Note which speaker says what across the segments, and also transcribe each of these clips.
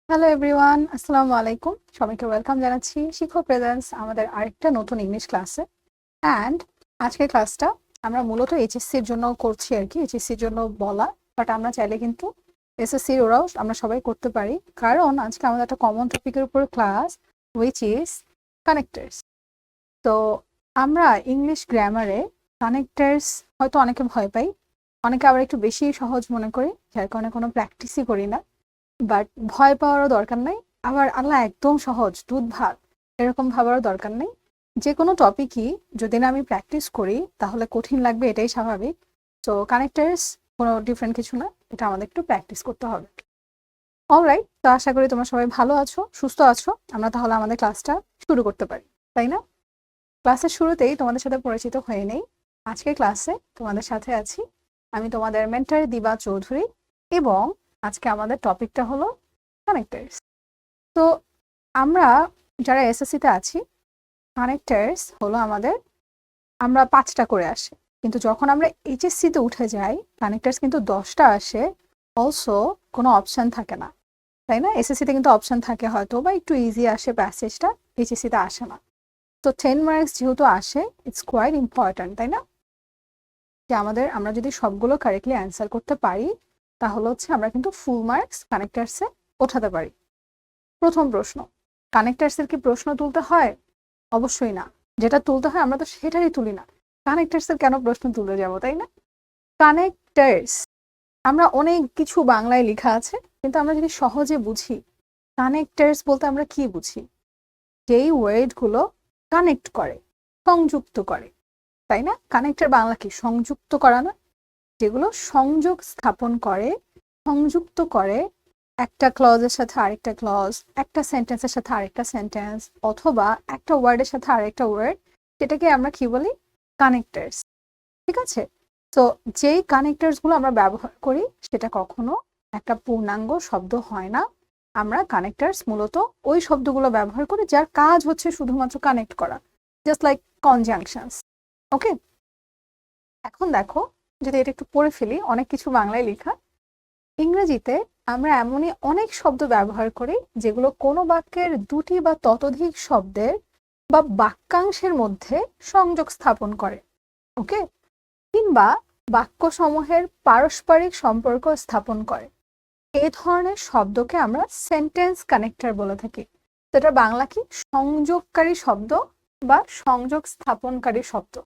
Speaker 1: Hello everyone, আসসালামু আলাইকুম। সবাইকে ওয়েলকাম জানাচ্ছি শিক্ষক প্রেজেন্স আমাদের আরেকটা নতুন ইংলিশ ক্লাসে। অ্যান্ড আজকের ক্লাসটা আমরা মূলত এইচএসসির জন্য করছি আর কি, এইচএসসির জন্য বলা, বাট আমরা চাইলে কিন্তু এসএসসির ওরাও আমরা সবাই করতে পারি, কারণ আজকে আমাদের একটা কমন টপিকের উপর ক্লাস, হুইচ ইজ কানেক্টার্স। তো আমরা ইংলিশ গ্রামারে কানেক্টার্স হয়তো অনেকে ভয় পাই, অনেকে আবার একটু বেশি সহজ মনে করি, যার কারণে কোনো প্র্যাকটিসই করি না। বাট ভয় পাওয়ারও দরকার নাই, আবার আল্লাহ একদম সহজ দুধ ভাত এরকম ভাবারও দরকার নেই। যে কোনো টপিকই যদি না আমি প্র্যাকটিস করি তাহলে কঠিন লাগবে, এটাই স্বাভাবিক। তো কানেক্টার্স কোনো ডিফারেন্ট কিছু না, এটা আমাদের একটু প্র্যাকটিস করতে হবে। অলরাইট, তো আশা করি তোমরা সবাই ভালো আছো, সুস্থ আছো। আমরা তাহলে আমাদের ক্লাসটা শুরু করতে পারি, তাই না? ক্লাসের শুরুতেই তোমাদের সাথে পরিচিত হয়ে নেই। আজকের ক্লাসে তোমাদের সাথে আছি আমি, তোমাদের মেন্টর দিবা চৌধুরী, এবং আজকে আমাদের টপিকটা হলো কানেক্টার্স। তো আমরা যারা এসএসসিতে আছি, কানেক্টার্স হলো আমাদের, আমরা 5টা করে আসে, কিন্তু যখন আমরা এইচএসসিতে উঠে যাই কানেক্টার্স কিন্তু 10টা আসে। অলসো কোনো অপশন থাকে না, তাই না? এসএসসিতে কিন্তু অপশন থাকে হয়তো, বা একটু ইজি আসে প্যাসেজটা, এইচএসসিতে আসে না। তো 10 মার্কস যেহেতু আসে, ইটস কোয়াইট ইম্পর্ট্যান্ট, তাই না? যে আমরা যদি সবগুলো কারেক্টলি অ্যান্সার করতে পারি তাহলে হচ্ছে আমরা কিন্তু ফুল মার্কস কানেক্টার্সে ওঠাতে পারি। প্রথম প্রশ্ন, কানেক্টার্সের কি প্রশ্ন তুলতে হয়? অবশ্যই না। যেটা তুলতে হয় আমরা তো সেটারই তুলি না, কানেক্টার্সের কেন প্রশ্ন তুলে যাব, তাই না? কানেক্টার্স, আমরা অনেক কিছু বাংলায় লেখা আছে, কিন্তু আমরা যদি সহজে বুঝি কানেক্টার্স বলতে আমরা কি বুঝি? যেই ওয়ার্ডগুলো কানেক্ট করে, সংযুক্ত করে, তাই না? কানেক্টের বাংলা কি? সংযুক্ত করা না? যেগুলো সংযোগ স্থাপন করে, সংযুক্ত করে একটা ক্লজের সাথে আরেকটা ক্লজ, একটা সেন্টেন্সের সাথে আরেকটা সেন্টেন্স, অথবা একটা ওয়ার্ডের সাথে আরেকটা ওয়ার্ড, সেটাকে আমরা কি বলি? কানেক্টার্স। ঠিক আছে? তো যেই কানেক্টার্স গুলো আমরা ব্যবহার করি সেটা কখনো একটা পূর্ণাঙ্গ শব্দ হয় না। আমরা কানেক্টার্স মূলত ওই শব্দগুলো ব্যবহার করি যার কাজ হচ্ছে শুধুমাত্র কানেক্ট করা, জাস্ট লাইক কনজাংশনস। ওকে, এখন দেখো, যদি এটা একটু পড়ে ফেলি, অনেক কিছু বাংলায় লেখা। ইংরেজিতে আমরা এমনই অনেক শব্দ ব্যবহার করি যেগুলো কোনো বাক্যের দুটি বা ততোধিক শব্দের বা বাক্যাংশের মধ্যে সংযোগ স্থাপন করে। ওকে, কিংবা বাক্যসমূহের পারস্পরিক সম্পর্ক স্থাপন করে। এই ধরনের শব্দকে আমরা সেন্টেন্স কানেক্টর বলে থাকি। সেটা বাংলা কি? সংযোগকারী শব্দ বা সংযোগ স্থাপনকারী শব্দ।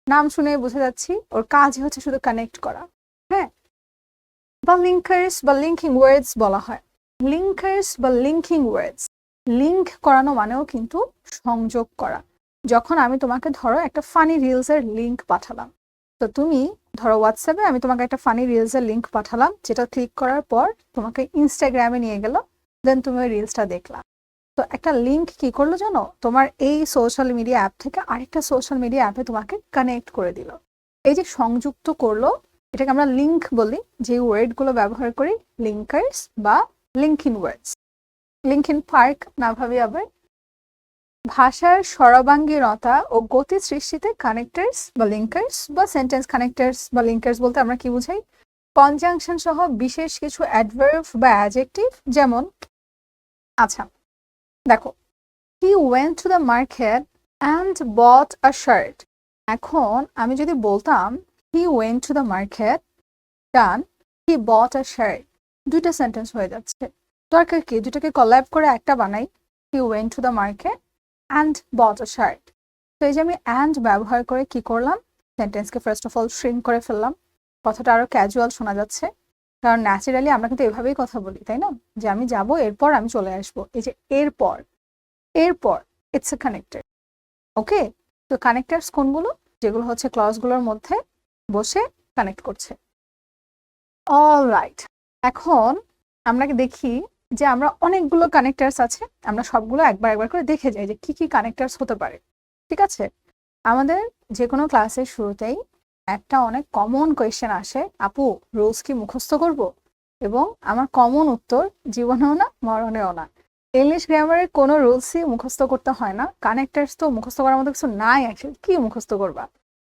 Speaker 1: নাম শুনে বোঝা যাচ্ছি ওর কাজই হচ্ছে শুধু কানেক্ট করা। হ্যাঁ, বা লিঙ্কার্স বা লিঙ্কিং ওয়ার্ডস বলা হয়। লিঙ্কার্স বা লিঙ্কিং ওয়ার্ডস, লিঙ্ক করানো মানেও কিন্তু সংযোগ করা। যখন আমি তোমাকে ধরো একটা ফানি রিলসের লিঙ্ক পাঠালাম, তো তুমি ধরো হোয়াটসঅ্যাপে আমি তোমাকে একটা ফানি রিলসের লিঙ্ক পাঠালাম, যেটা ক্লিক করার পর তোমাকে ইনস্টাগ্রামে নিয়ে গেল, দেন তুমি ওই রিলসটা দেখলা। তো একটা লিঙ্ক কি করলো জানো? তোমার এই সোশ্যাল মিডিয়া অ্যাপ থেকে আরেকটা সোশ্যাল মিডিয়া অ্যাপে তোমাকে কানেক্ট করে দিল। এই যে সংযুক্ত করলো, এটাকে আমরা লিঙ্ক বলি। যে ওয়ার্ডগুলো ব্যবহার করি, লিঙ্কার্স বা লিঙ্কিং ওয়ার্ডস। লিঙ্কিং পার্ক না ভাবি আবার। ভাষার সর্বাঙ্গীনতা ও গতি সৃষ্টিতে কানেক্টার্স বা লিঙ্কার্স বা সেন্টেন্স কানেক্টার্স বা লিঙ্কার্স বলতে আমরা কি বুঝাই? কনজাংশন সহ বিশেষ কিছু অ্যাডভার্ব বা অ্যাডজেক্টিভ। যেমন, আচ্ছা দেখো, he went to the market and bought a shirt. এখন আমি যদি বলতাম he went to the market done he bought a shirt, দুইটা সেন্টেন্স হয়ে যাচ্ছে। দরকার কি দুটাকে কলাব করে একটা বানাই, he went to the market and bought a shirt. তো এই যে আমি অ্যান্ড ব্যবহার করে কি করলাম? সেন্টেন্সকে ফার্স্ট অফ অল শ্রিঙ্ক করে ফেললাম। কথাটা আরো ক্যাজুয়াল শোনা যাচ্ছে, কারণ ন্যাচারালি আমরা কিন্তু এভাবেই কথা বলি, তাই না? যে আমি যাব, এরপর আমি চলে আসবো। এই যে এরপর, এরপর, ইটস এ কানেক্টেড। ওকে, তো কানেক্টার্স কোনগুলো? যেগুলো হচ্ছে ক্লজগুলোর মধ্যে বসে কানেক্ট করছে। অলরাইট, এখন আমরা দেখি যে আমরা অনেকগুলো কানেক্টার্স আছে, আমরা সবগুলো একবার একবার করে দেখে যাই যে কি কি কানেক্টার্স হতে পারে। ঠিক আছে, আমাদের যে কোনো ক্লাসের শুরুতেই একটা অনেক কমন কোয়েশ্চেন আসে, আপু রুলস কি মুখস্থ করব? এবং আমার কমন উত্তর, জীবনেও না মরণেও না। ইংলিশ গ্রামারের কোনো রুলসই মুখস্থ করতে হয় না। কানেক্টার্স তো মুখস্থ করার মতো কিছু নাই, অ্যাকচুয়ালি কি মুখস্থ করবা?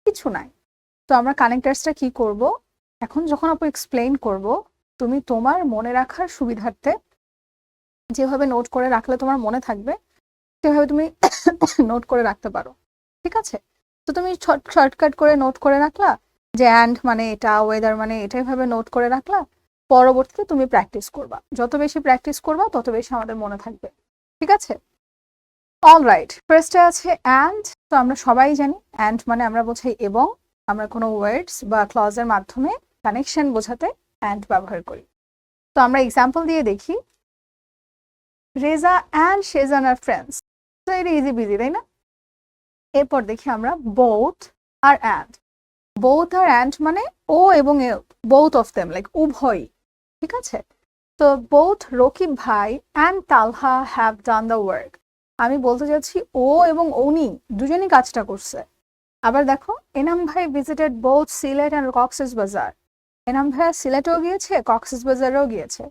Speaker 1: কিছু নাই। তো আমরা কানেক্টার্সটা কি করব, এখন যখন আপু এক্সপ্লেইন করব, তুমি তোমার মনে রাখার সুবিধার্থে যেভাবে নোট করে রাখলে তোমার মনে থাকবে সেভাবে তুমি নোট করে রাখতে পারো, ঠিক আছে? তো তুমি শর্টকাট করে নোট করে রাখলা যে অ্যান্ড মানে এটা, ওয়েদার মানে এটা, এভাবে নোট করে রাখলা। পরবর্তীতে তুমি প্র্যাকটিস করবা, যত বেশি প্র্যাকটিস করবা তত বেশি আমাদের মনে থাকবে, ঠিক আছে? অলরাইট, ফার্স্টে আছে অ্যান্ড। তো আমরা সবাই জানি অ্যান্ড মানে আমরা বোঝাই এবং, আমরা কোনো ওয়ার্ডস বা ক্লজের মাধ্যমে কানেকশন বোঝাতে অ্যান্ড ব্যবহার করি। তো আমরা এক্সাম্পল দিয়ে দেখি। Reza and Shezan are friends. তো এটা ইজি বিজি, তাই না? এরপর দেখি আমরা বোথ আর অ্যান্ড। বোথ আর অ্যান্ড মানে ও এবং বোথ অফ দেম, লাইক উভয়, ঠিক আছে? তো বোথ রকিব ভাই and Talha have done the work. আমি বলতে চাচ্ছি ও এবং উনি দুজনই কাজটা করছে। আবার দেখো, এনাম ভাই visited both Sylhet and Cox's বাজার। এনাম ভাইয়া সিলেটেও গিয়েছে, কক্সেস বাজারেও গিয়েছে।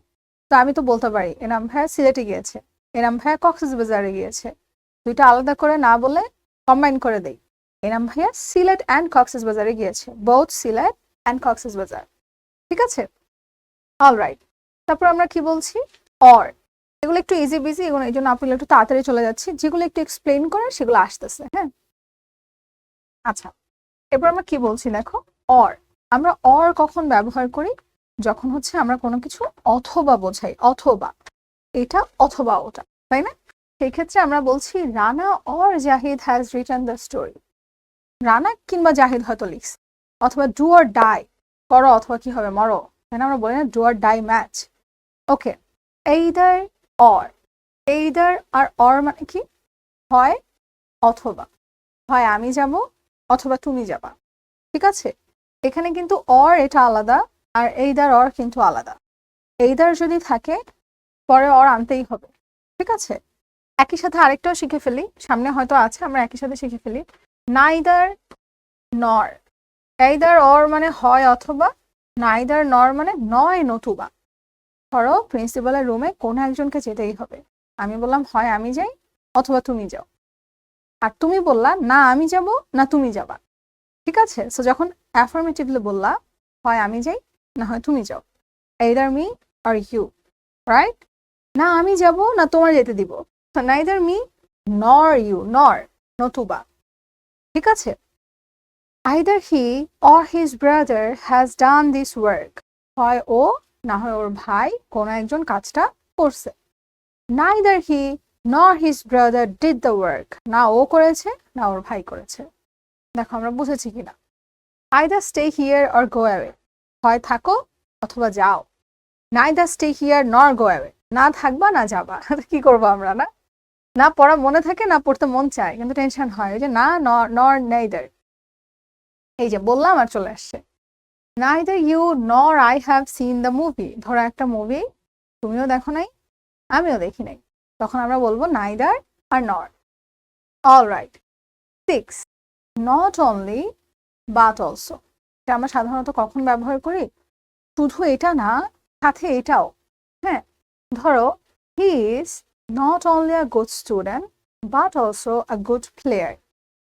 Speaker 1: তো আমি তো বলতে পারি এনাম ভাইয়া সিলেটে গিয়েছে, এনাম ভাইয়া কক্সেস বাজারে গিয়েছে। দুইটা আলাদা করে না বলে কম্বাইন করে দেই, এনাম ভাইয়া সিলেট অ্যান্ড কক্সেস বাজারে গিয়েছে, বোথ সিলেট অ্যান্ড কক্সেস বাজার, ঠিক আছে? অলরাইট, তারপর আমরা কি বলছি? অর। এগুলো একটু ইজি বিজি, এগুলো এই জন্য আপনারা একটু তাড়াতাড়ি চলে যাচ্ছি, যেগুলো একটু এক্সপ্লেন করে সেগুলো আসতেছে, হ্যাঁ? আচ্ছা, এরপর আমরা কি বলছি দেখো, অর। আমরা অর কখন ব্যবহার করি? যখন হচ্ছে আমরা কোনো কিছু অথবা বোঝাই, অথবা এটা অথবা ওটা, তাই না? সেই ক্ষেত্রে আমরা বলছি Rana or Zahid has written the story. Rana কিংবা জাহিদ হয়তো লিখছে। অথবা ডু অর ডাই, করো অথবা কি হবে, মরো, তাই না? আমরা বলি না do or die match. Okay, either or. Either আর অর মানে কি? হয় অথবা, হয় আমি যাব অথবা তুমি যাবা, ঠিক আছে? এখানে কিন্তু অর এটা আলাদা, আর এইদার অর কিন্তু আলাদা। এইদার যদি থাকে পরে অর আনতেই হবে, ঠিক আছে? একই সাথে আরেকটাও শিখে ফেলি, সামনে হয়তো আছে, আমরা একই সাথে শিখে ফেলি। নাইদার নর। এইদার অর মানে হয় অথবা, নাইদার নর মানে নয় নতুবা। ধরো প্রিন্সিপালের রুমে কোনো একজনকে যেতেই হবে, আমি বললাম হয় আমি যাই অথবা তুমি যাও, আর তুমি বললা না আমি যাব না তুমি যাবা, ঠিক আছে? সো যখন অ্যাফার্মেটিভলি বললা হয় আমি যাই না হয় তুমি যাও, either me or you, right? না আমি যাব না তোমার যেতে দিব, so neither me nor you, nor নতুবা, ঠিক আছে? either he or his brother has done this work, হয় ও না হয় ওর ভাই কোনো একজন কাজটা করছে। neither he nor his brother did the work, না ও করেছে না ওর ভাই করেছে। দেখো আমরা বুঝেছি কিনা? either stay here or go away, হয় থাকো অথবা যাও। neither stay here nor go away, না থাকবা না যাবা, কি করবো আমরা? না না পড়া মনে থাকে, না পড়তে মন চায়, কিন্তু টেনশন হয় ওই যে না, নর neither। এই যে বললাম আর চলে আসছে। neither you nor I have seen the movie, ধরো একটা মুভি তুমিও দেখো নাই আমিও দেখি নাই, তখন আমরা বলবো neither আর nor। Alright, 6, not only but also। এটা আমরা সাধারণত কখন ব্যবহার করি? শুধু এটা না, সাথে এটাও, হ্যাঁ? ধরো he is not only a good student but also a good player.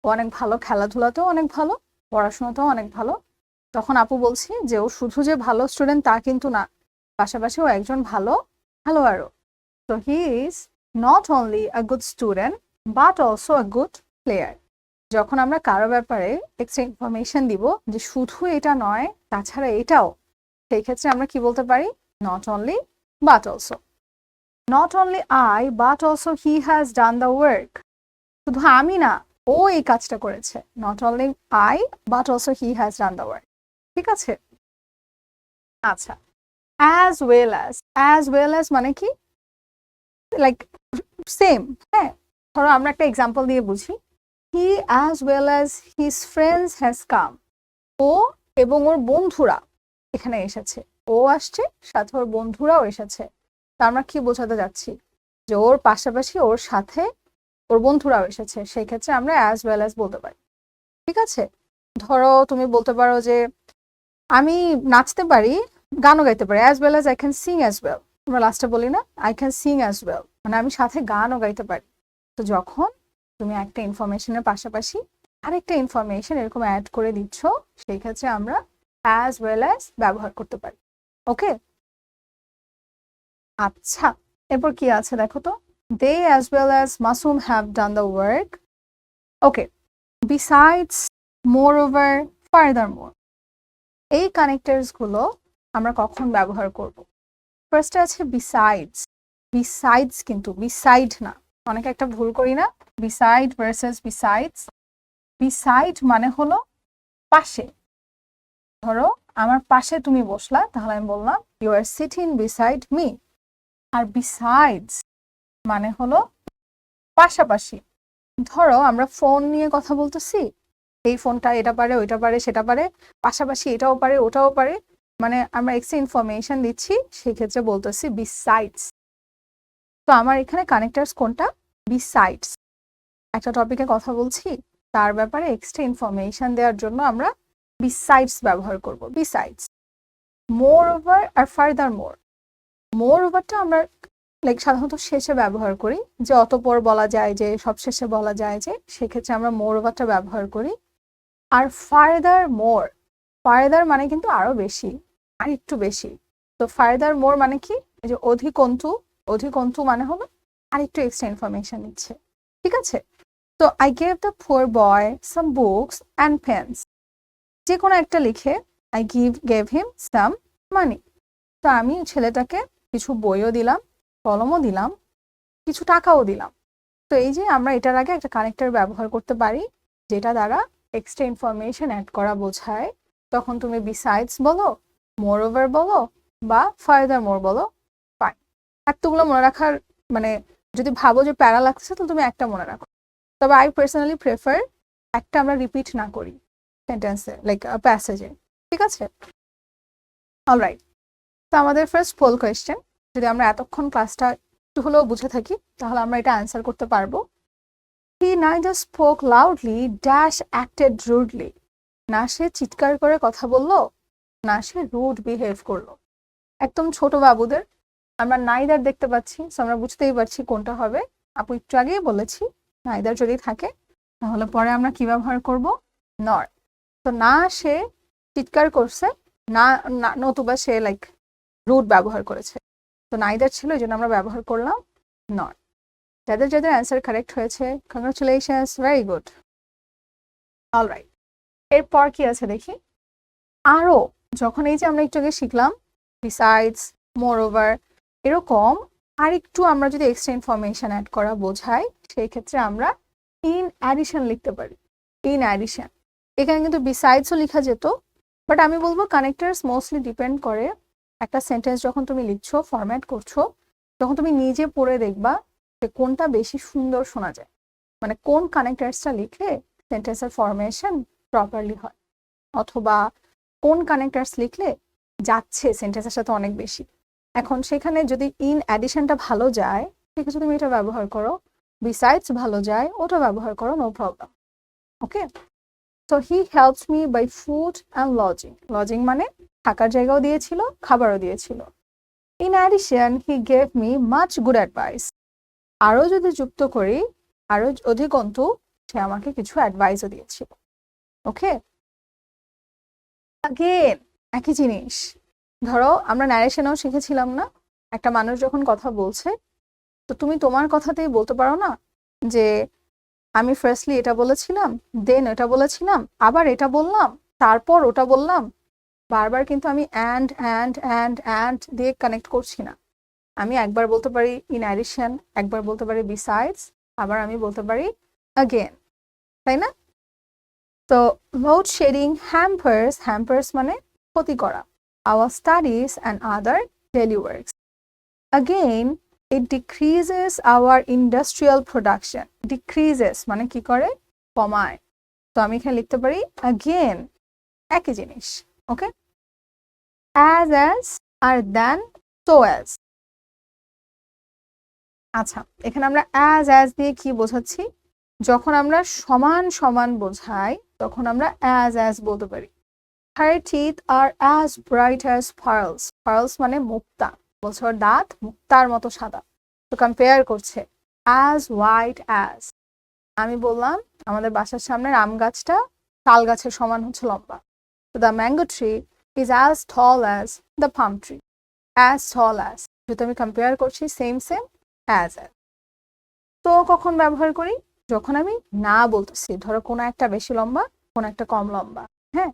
Speaker 1: ও অনেক ভালো, খেলাধুলাতেও অনেক ভালো, পড়াশোনাতেও অনেক ভালো। তখন আপু বলছি যে ও শুধু যে ভালো স্টুডেন্ট তা কিন্তু না, পাশাপাশি ও একজন ভালো খেলোয়াড়ও। তো হি is not only a good student but also a good player. যখন আমরা কারো ব্যাপারে এক্সট্রা ইনফরমেশন দিব যে শুধু এটা নয় তাছাড়া এটাও, সেই ক্ষেত্রে আমরা কি বলতে পারি? Not only but also. Not only I but also he has done the work. শুধু আমি না, ও এই কাজটা করেছে। Not only I but also he has done the work, ঠিক আছে? আচ্ছা, অ্যাজ ওয়েল অ্যাজ মানে কি? লাইক সেম, হ্যাঁ? ধরো আমরা একটা এক্সাম্পল দিয়ে বুঝি। He as well as his friends has come. ও এবং ওর বন্ধুরা এখানে এসেছে, ও আসছে সাথে ওর বন্ধুরাও এসেছে। তা আমরা কি বোঝাতে যাচ্ছি? যে ওর পাশাপাশি ওর সাথে ওর বন্ধুরাও এসেছে, সেই ক্ষেত্রে আমরা অ্যাজ ওয়েল অ্যাজ বলতে পারি, ঠিক আছে? ধরো তুমি বলতে পারো যে আমি নাচতে পারি, গানও গাইতে পারি, as well as I can sing as well. আমরা লাস্টে বলি না I can sing as well, মানে আমি সাথে গানও গাইতে পারি। তো যখন তুমি একটা ইনফরমেশনের পাশাপাশি আরেকটা ইনফরমেশন এরকম অ্যাড করে দিচ্ছ, সেই ক্ষেত্রে আমরা অ্যাজ ওয়েল অ্যাজ ব্যবহার করতে পারি, ওকে? আচ্ছা, এরপর কি আছে দেখো তো, they as well as Masum have done the work. Okay, besides, moreover, furthermore, এই কানেক্টরস গুলো আমরা কখন ব্যবহার করব? ফার্স্টে আছে besides. besides কিন্তু beside না, অনেকে একটা ভুল করি না, beside versus besides. beside মানে হলো পাশে। ধরো আমার পাশে তুমি বসলা, তাহলে আমি বললাম you are sitting beside me. R besides মানে হলো পাশাপাশি। ধরো আমরা ফোন নিয়ে কথা বলতেছি, এই ফোনটা এটা পারে, ওইটা পারে, সেটা পারে, পাশাপাশি এটাও পারে, ওটাও পারে, মানে আমরা এক্সট্রা ইনফরমেশন দিচ্ছি, সেই ক্ষেত্রে বলতেছি বিসাইডস। তো আমার এখানে কানেক্টরস কোনটা? বিসাইডস। একটা টপিকে কথা বলছি, তার ব্যাপারে এক্সট্রা ইনফরমেশন দেওয়ার জন্য আমরা বিসাইডস ব্যবহার করব। বিসাইডস, মোর ওভার আর ফার্দার মোর। মোর ওভারটা আমরা লাইক সাধারণত শেষে ব্যবহার করি, যে অতঃপর বলা যায়, যে সব শেষে বলা যায়, যে সেক্ষেত্রে আমরা মোর ওভারটা ব্যবহার করি। আর ফার্দার মোর, ফার্দার মানে কিন্তু আরো বেশি, আর একটু বেশি। তো ফার্দার মোর মানে কি? এই যে অধিকন্তু, অধিকন্তু মানে হলো আর একটু এক্সট্রা ইনফরমেশন দিচ্ছে, ঠিক আছে? তো I gave the poor boy some books and pens. যে কোনো একটা লিখে আই গেভ হিম সাম মানি। তো আমি ছেলেটাকে কিছু বইও দিলাম, কলমও দিলাম, কিছু টাকাও দিলাম। তো এই যে আমরা এটার আগে একটা কানেক্টর ব্যবহার করতে পারি, যেটা দ্বারা এক্সট্রা ইনফরমেশন অ্যাড করা বোঝায়। তখন তুমি বিসাইডস বলো, মোর ওভার বলো, বা ফার্দার মোর বলো, ফাইন। এতগুলো মনে রাখার মানে যদি ভাবো যে প্যারা লাগছে, তো তুমি একটা মনে রাখো। তবে আই পার্সোনালি প্রেফার একটা আমরা রিপিট না করি সেন্টেন্সে, লাইক প্যাসেজে, ঠিক আছে? অলরাইট, তো আমাদের ফার্স্ট পোল কোয়েশ্চেন, যদি আমরা এতক্ষণ ক্লাসটা একটু হলেও বুঝে থাকি, তাহলে আমরা এটা অ্যান্সার করতে পারবো। He neither spoke loudly, dash acted rudely. না সে চিৎকার করে কথা বললো, না সে রুড বিহেভ করলো। একদম ছোট বাবুদের আমরা নাইদার দেখতে পাচ্ছি, সো আমরা বুঝতেই পারছি কোনটা হবে। আপু একটু আগেই বলেছি, নাইদার যদি থাকে তাহলে পরে আমরা কি ব্যবহার করব? নর। তো না সে চিৎকার করছে, না নতুবা সে লাইক রুড ব্যবহার করেছে। তো নাইদার ছিল, এই জন্য আমরা ব্যবহার করলাম নর। যাদের যাদের অ্যান্সার কারেক্ট হয়েছে, কংগ্রাচুলেশনস, ভেরি গুড। অলরাইট, এরপর কি আছে দেখি। আরো, যখন এই যে আমরা একটু আগে শিখলাম বিসাইডস, মোর ওভার, এরকম আরেকটু আমরা যদি এক্সট্রা ইনফরমেশন অ্যাড করা বোঝাই, সেই ক্ষেত্রে আমরা ইন অ্যাডিশন লিখতে পারি। ইন অ্যাডিশন, এখানে কিন্তু বিসাইডসও লেখা যেত, বাট আমি বলবো কানেক্টরস মোস্টলি ডিপেন্ড করে একটা সেন্টেন্স যখন তুমি লিখছো, ফরম্যাট করছো, তখন তুমি নিজে পড়ে দেখবা যে কোনটা বেশি সুন্দর শোনা যায়, মানে কোন কানেক্টরসটা লিখলে সেন্টেন্সের ফরমেশন প্রপারলি হয়, অথবা কোন কানেক্টরস লিখলে যাচ্ছে সেন্টেন্সের সাথে অনেক বেশি। এখন সেখানে যদি ইন অ্যাডিশনটা ভালো যায়, সেক্ষেত্রে তুমি এটা ব্যবহার করো। বিসাইডস ভালো যায়, ওটা ব্যবহার করো, no problem. Okay, so he helps me by food and lodging. Lodging মানে থাকার জায়গাও দিয়েছিল, খাবারও দিয়েছিল। In addition he gave me much good advice. আরও যদি যুক্ত করি, আরও অধিকন্তু, সে আমাকে কিছু অ্যাডভাইসও দিয়েছিল। ওকে, আগেন একই জিনিস। ধরো আমরা ন্যারেশনেও শিখেছিলাম না, একটা মানুষ যখন কথা বলছে, তো তুমি তোমার কথাতেই বলতে পারো না যে আমি ফার্স্টলি এটা বলেছিলাম, দেন এটা বলেছিলাম, আবার এটা বললাম, তারপর ওটা বললাম। বারবার কিন্তু আমি অ্যান্ড দিয়ে কানেক্ট করছি না। আমি একবার বলতে পারি ইন অ্যাডিশন, একবার বলতে পারি বিসাইডস, আবার আমি বলতে পারি আগেন, তাই না? তো লোডশেডিং হ্যাম্পার্স, হ্যাম্পার্স মানে ক্ষতি করা, our studies and other daily works. Again, it decreases our industrial production. Decreases মানে কি করে? কমায়। তো আমি এখানে লিখতে পারি again, একই জিনিস। ওকে, as আর then, so as। আচ্ছা, এখানে আমরা as দিয়ে কি বোঝাচ্ছি? যখন আমরা সমান সমান বোঝাই, তখন আমরা as বলতে পারি। Her teeth are as bright as pearls. Pearls মানে মুক্তা, বলছে ওর দাঁত মুক্তার মতো সাদা। তো কম্পেয়ার করছে as white as। আমি বললাম আমাদের বাসার সামনের আম গাছটা তাল গাছের সমান হচ্ছে লম্বা। So the mango tree is as tall as the palm tree. As tall as, যেহেতু আমি কম্পেয়ার করছি সেম সেম অ্যাজ। তো কখন ব্যবহার করি? যখন আমি না বলতেছি, ধরো কোনো একটা বেশি লম্বা, কোনো একটা কম লম্বা। হ্যাঁ,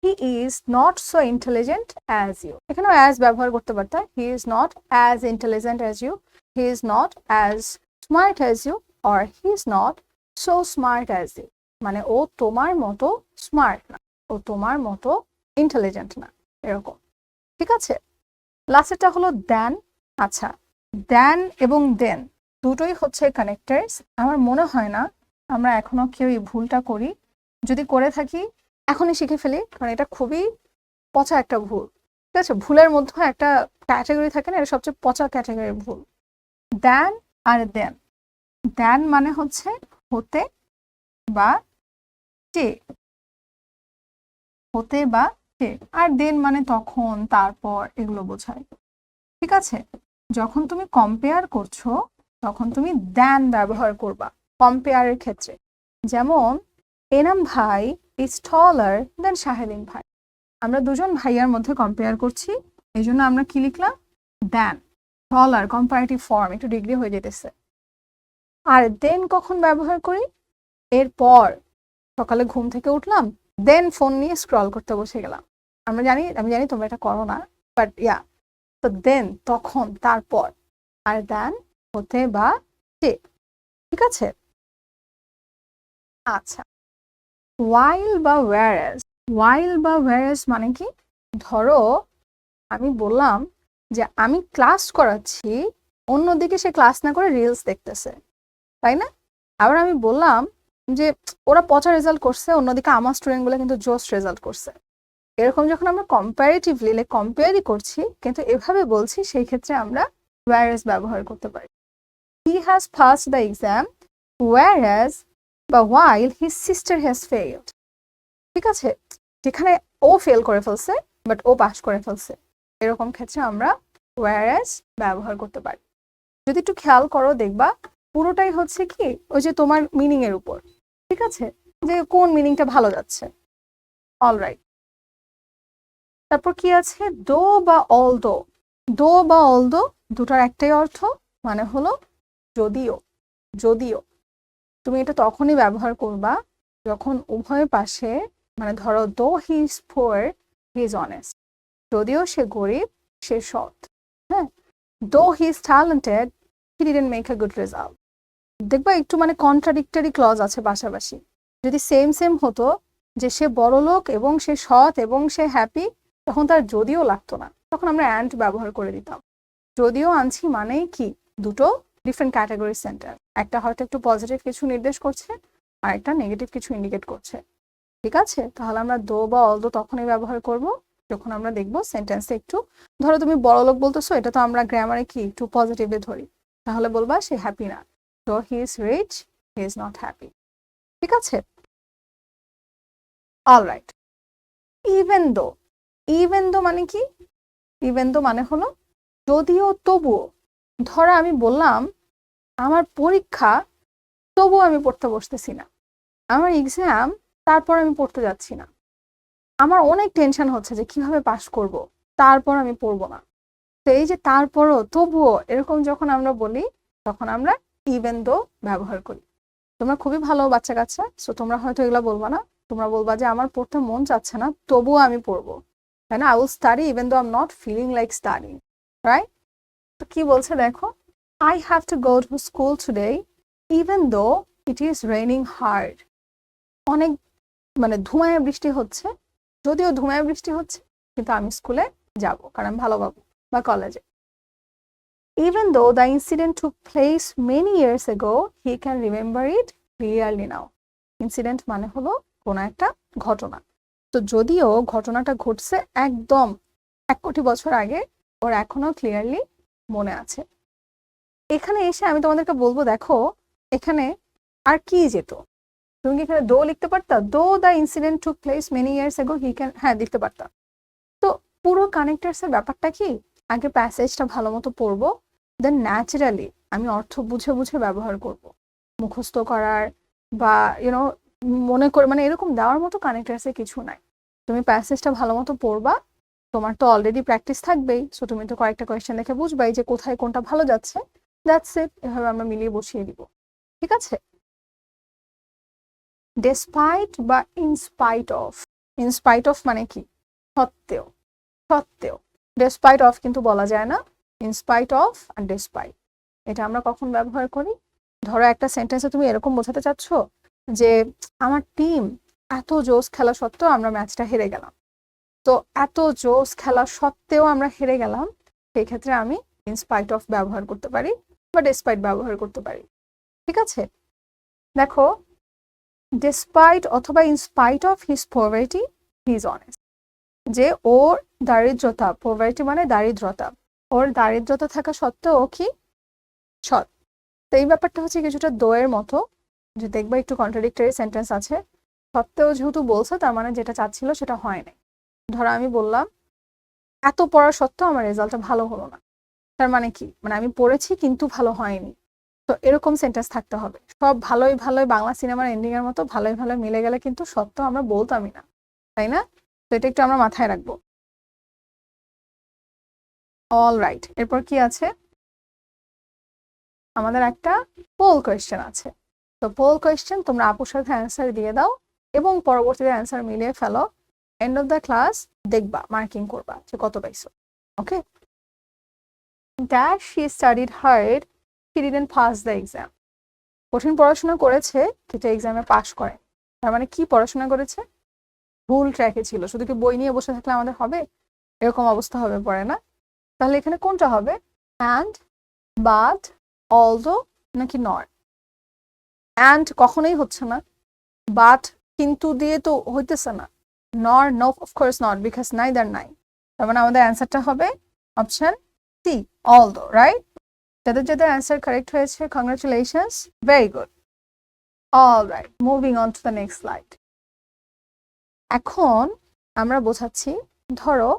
Speaker 1: he is not so intelligent as you, এখানেও অ্যাজ ব্যবহার করতে পারতাম। He is not as intelligent as you, he is not as smart as you, or he is not so smart as you. মানে ও তোমার মতো স্মার্ট না, ও তোমার মতো ইন্টেলিজেন্ট না, এরকম। ঠিক আছে, লাস্টেরটা হলো দেন। আচ্ছা, দেন এবং দেন দুটোই হচ্ছে কানেক্টার্স। আমার মনে হয় না আমরা এখনো কেউ এই ভুলটা করি। যদি করে থাকি এখনই শিখে ফেলি, কারণ এটা খুবই পচা একটা ভুল। ঠিক আছে, ভুলের মধ্যে একটা ক্যাটাগরি থাকে না, এটা সবচেয়ে পচা ক্যাটাগরির ভুল। দেন আর দেন। দেন মানে হচ্ছে হতে বা যে, হতে বা যে, আর দেন মানে তখন, তারপর, এগুলো বোঝায়। ঠিক আছে, যখন তুমি কম্পেয়ার করছো তখন তুমি দেন ব্যবহার করবা কম্পেয়ারের ক্ষেত্রে। যেমন এনাম ভাই ইজ টলার দেন শাহেলিন ভাই। আমরা দুজন ভাইয়ার মধ্যে কম্পেয়ার করছি, এই জন্য আমরা কি লিখলাম? দেন। টলার কম্পারেটিভ ফর্ম, একটু ডিগ্রি হয়ে যেতেছে। আর দেন কখন ব্যবহার করি? এরপর সকালে ঘুম থেকে উঠলাম, দেন ফোন নিয়ে স্ক্রল করতে বসে গেলাম। আমি জানি তোমরা এটা করো না, বাট ইয়া, তো দেন তখন, তারপর। আর দেন হতে বা যে। ঠিক আছে, আচ্ছা, ওয়াইল বা ওয়্যারএজ। ওয়াইল বা ওয়্যারএজ মানে কি? ধরো আমি বললাম যে আমি ক্লাস করাচ্ছি, অন্যদিকে সে ক্লাস না করে রিলস দেখতেছে, তাই না? আবার আমি বললাম যে ওরা পচা রেজাল্ট করছে, অন্যদিকে আমার স্টুডেন্টগুলো কিন্তু জোস রেজাল্ট করছে। এরকম যখন আমরা কম্পারেটিভলি কম্পেয়ারই করছি কিন্তু এভাবে বলছি, সেই ক্ষেত্রে আমরা whereas ব্যবহার করতে পারি। He has passed the exam whereas বা while his sister has failed. ঠিক আছে, যেখানে ও ফেল করে ফেলছে বাট ও পাস করে ফেলছে, এরকম ক্ষেত্রে আমরা whereas ব্যবহার করতে পারি। যদি একটু খেয়াল করো দেখবা পুরোটাই হচ্ছে কি ওই যে তোমার মিনিং এর উপর। ঠিক আছে, যে কোন মিনিংটা ভালো যাচ্ছে। অলরাইট, তারপর কি আছে? দো বা অলদো। দো বা অলদো দুটার একটাই অর্থ, মানে হলো যদিও। যদিও তুমি এটা তখনই ব্যবহার করবা যখন উভয় পাশে, মানে ধরো দো he is poor he is honest, যদিও সে গরিব সে সৎ। হ্যাঁ, দো he is talented he didn't make a good result. দেখবা একটু মানে কন্ট্রাডিক্টরি ক্লজ আছে পাশাপাশি। যদি সেম সেম হতো যে সে বড়লোক এবং সে সৎ এবং সে হ্যাপি, তখন তার যদিও লাগতো না, তখন আমরা অ্যান্ড ব্যবহার করে দিতাম। যদিও আনছি মানেই কি দুটো ডিফারেন্ট ক্যাটাগরি সেন্টার, একটা হয়তো একটু পজিটিভ কিছু নির্দেশ করছে আর একটা নেগেটিভ কিছু ইন্ডিকেট করছে। ঠিক আছে, তাহলে আমরা দো বা অলদো তখনই ব্যবহার করব যখন আমরা দেখবো সেন্টেন্সে একটু, ধরো তুমি বড়লোক বলতেছো, এটা তো আমরা গ্রামারে কি একটু পজিটিভলি ধরি, তাহলে বলবা সে হ্যাপি না। So he is rich, he is not happy. ঠিক আছে, alright. Even though. Even though মানে কি? ইভেন দো মানে হলো যদিও তবুও। ধরো আমি বললাম আমার পরীক্ষা তবুও আমি পড়তে বসতেছি না, আমার এক্সাম তারপর আমি পড়তে যাচ্ছি না, আমার অনেক টেনশন হচ্ছে যে কিভাবে পাস করব, তারপর আমি পড়বো না। তো এই যে তারপরও তবুও এরকম যখন আমরা বলি তখন আমরা ইভেন দো ব্যবহার করি। তোমরা খুবই ভালো বাচ্চা কাচ্চা, সো তোমরা হয়তো এগুলো বলবা না, তোমরা বলবা যে আমার পড়তে মন চাচ্ছে না তবুও আমি পড়বো, তাই না? I will study even though I am not feeling like studying, right? তো কি বলছে দেখো, I have to go to school today even though it is raining hard. অনেক মানে ধুমায় বৃষ্টি হচ্ছে, যদিও ধুমায় বৃষ্টি হচ্ছে কিন্তু আমি স্কুলে যাব কারণ আমি ভালো পাবো, বা কলেজে। Even though the incident took place many years ago, he can remember it clearly now. Incident মানে হলো কোনো একটা ঘটনা। তো যদিও ঘটনাটা ঘটছে একদম 1 কোটি বছর আগে, ওর এখনো ক্লিয়ারলি মনে আছে। এখানে এসে আমি তোমাদেরকে বলবো দেখো এখানে আর কি যেত। তুমি কি এখানে দো লিখতে পারতা? দো the incident took place many years ago he can, হ্যাঁ লিখতে পারতা। তো পুরো কানেক্টার্স এর ব্যাপারটা কি, আগে প্যাসেজটা ভালো মতো পড়বো, দেন ন্যাচারালি আমি অর্থ বুঝে বুঝে ব্যবহার করব। মুখস্থ করার বা ইউনো মনে করে মানে এরকম দেওয়ার মতো কানেক্টার্সে কিছু নাই। তুমি প্যাসেজটা ভালো মতো পড়বা, তোমার তো অলরেডি প্র্যাকটিস থাকবেই, সো তুমি তো কয়েকটা কোয়েশ্চেন দেখে বুঝবাই যে কোথায় কোনটা ভালো যাচ্ছে। দ্যাটস ইট, এভাবে আমরা মিলিয়ে বসিয়ে দিব। ঠিক আছে? ডেসপাইট বা ইনস্পাইট অফ। ইনস্পাইট অফ মানে কি? সত্ত্বেও। সত্ত্বেও। ডেসপাইট অফ কিন্তু বলা যায় না, ইনস্পাইট অফ আর ডেসপাইট এটা আমরা কখন ব্যবহার করি? ধরো একটা সেন্টেন্সে তুমি এরকম বোঝাতে চাচ্ছ যে আমার টিম এত জোস খেলা সত্ত্বেও আমরা ম্যাচটা হেরে গেলাম। তো এত জোস খেলা সত্ত্বেও আমরা হেরে গেলাম, সেই ক্ষেত্রে আমি ইনস্পাইট অফ ব্যবহার করতে পারি বা ডেসপাইট ব্যবহার করতে পারি। ঠিক আছে? দেখো, ডেসপাইট অথবা in spite of his poverty he is honest. যে ওর দারিদ্রতা, পভার্টি মানে দারিদ্রতা, ওর দারিদ্রতা থাকা সত্ত্বেও ও কি সৎ। তো এই ব্যাপারটা হচ্ছে কিছুটা দোয়ের মতো, যে দেখবা একটু কন্ট্রাডিক্টরি সেন্টেন্স আছে, সত্ত্বেও যেহেতু বলছে তার মানে যেটা চাচ্ছিল সেটা হয় নাই। ধরো আমি বললাম এত পড়া সত্ত্বেও আমার রেজাল্টটা ভালো হলো না, তার মানে কি? মানে আমি পড়েছি কিন্তু ভালো হয়নি। তো এরকম সেন্টেন্স থাকতে হবে। সব ভালোই ভালোই বাংলা সিনেমার এন্ডিং এর মতো ভালোই ভালোই মিলে গেলে কিন্তু সত্ত্বেও আমরা বলতামই না, তাই না? তো এটা একটু আমরা মাথায় রাখবো। অল রাইট, এরপর কি আছে? আমাদের একটা পোল কোয়েশ্চেন আছে। তো পোল কোয়েশ্চেন তোমরা আপুর সাথে অ্যান্সার দিয়ে দাও এবং পরবর্তীতে অ্যান্সার মিলিয়ে ফেলো। এন্ড অফ দ্য ক্লাস দেখবা, মার্কিং করবা যে কত পাইছো। ওকে? Dash she studied hard, she didn't pass the exam. কঠিন পড়াশোনা করেছে কিন্তু এক্সামে পাস করে। তার মানে কি পড়াশোনা করেছে? ভুল ট্র্যাকে ছিল। শুধু কি বই নিয়ে বসে থাকলে আমাদের হবে? এরকম অবস্থা হবে পড়ে না? তাহলে এখানে কোনটা হবে? অ্যান্ড, বাট, অলদো নাকি নট? অ্যান্ড কখনোই হচ্ছে না, বাট কিন্তু দিয়ে তো হইতেছে না, nor no of course not because neither নাই। তার মানে আমাদের অ্যান্সারটা হবে অপশন সি, অলদো। রাইট? যাদের যাদের অ্যান্সার কারেক্ট হয়েছে, congratulations, very good. All right, moving on to the next slide. এখন আমরা বোঝাচ্ছি, ধরো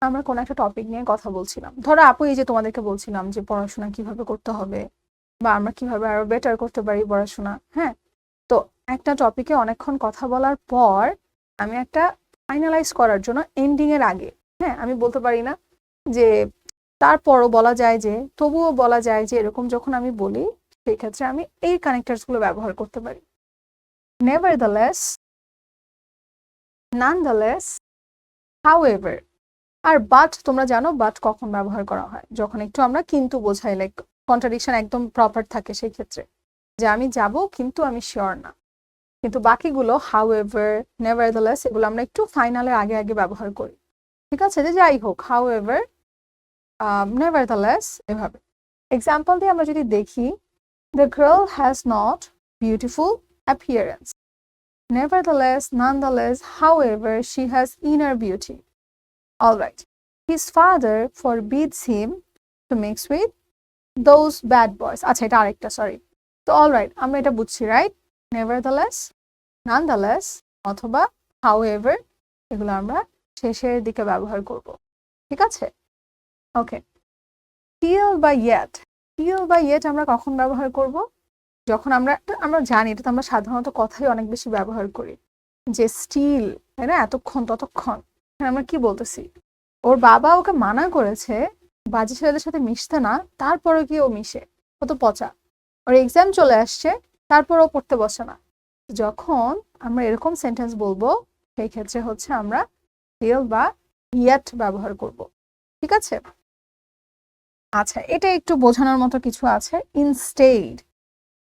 Speaker 1: আমরা কোনো একটা টপিক নিয়ে কথা বলছিলাম। ধরো আপু এই যে তোমাদেরকে বলছিলাম যে পড়াশোনা কিভাবে করতে হবে বা আমরা কিভাবে আরো বেটার করতে পারি পড়াশোনা। হ্যাঁ, তো একটা টপিকে অনেকক্ষণ কথা বলার পর আমি একটা ফাইনালাইজ করার জন্য এন্ডিং এর আগে, হ্যাঁ, আমি বলতে পারি না যে তারপরও বলা যায় যে, তবুও বলা যায় যে, এরকম যখন আমি বলি সেই ক্ষেত্রে আমি এই কানেক্টরস গুলো ব্যবহার করতে পারি। নেভারদালেস, nonetheless, however, আর বাট তোমরা জানো বাট কখন ব্যবহার করা হয়? যখন একটু আমরা কিন্তু বোঝাই, লাইক কন্ট্রাডিকশন একদম প্রপার থাকে সেই ক্ষেত্রে, যে আমি যাব কিন্তু আমি শিওর না। কিন্তু বাকিগুলো however, nevertheless এগুলো আমরা একটু ফাইনালের আগে আগে ব্যবহার করি। ঠিক আছে? যে যাই হোক, however, nevertheless এভাবে। এক্সাম্পল দিয়ে আমরা যদি দেখি, the girl has not beautiful appearance. Nevertheless, nonetheless, however, she has inner beauty. All right. His father forbids him to mix with those bad boys. আচ্ছা, এটা আরেকটা, সরি। তো অল রাইট, আমরা এটা বুঝছি, রাইট? নেভারদালেস, ননদালেস অথবা হাউএভার, এগুলো আমরা শেষের দিকে ব্যবহার করব। ঠিক আছে? ওকে। টিল বা ইয়েট। টিল বা ইয়েট আমরা কখন ব্যবহার করব? যখন আমরা জানি এটা তো আমরা সাধারণত কথাই অনেক বেশি ব্যবহার করি, যে স্টিল, তাই না, এতক্ষণ ততক্ষণ। আমরা কি বলতেছি? ওর বাবা ওকে মানা করেছে বাজে ছেলেদের সাথে মিশতে না, তারপরে কি ও মিশে, কত পচা। ওর এক্সাম চলে আসছে, তারপর ও পড়তে বসে না। যখন আমরা এরকম সেন্টেন্স বলবো সেই ক্ষেত্রে হচ্ছে আমরা টিল বা ইয়েট ব্যবহার করব। ঠিক আছে? আচ্ছা, এটা একটু বোঝানোর মতো কিছু আছে। ইনস্টেড,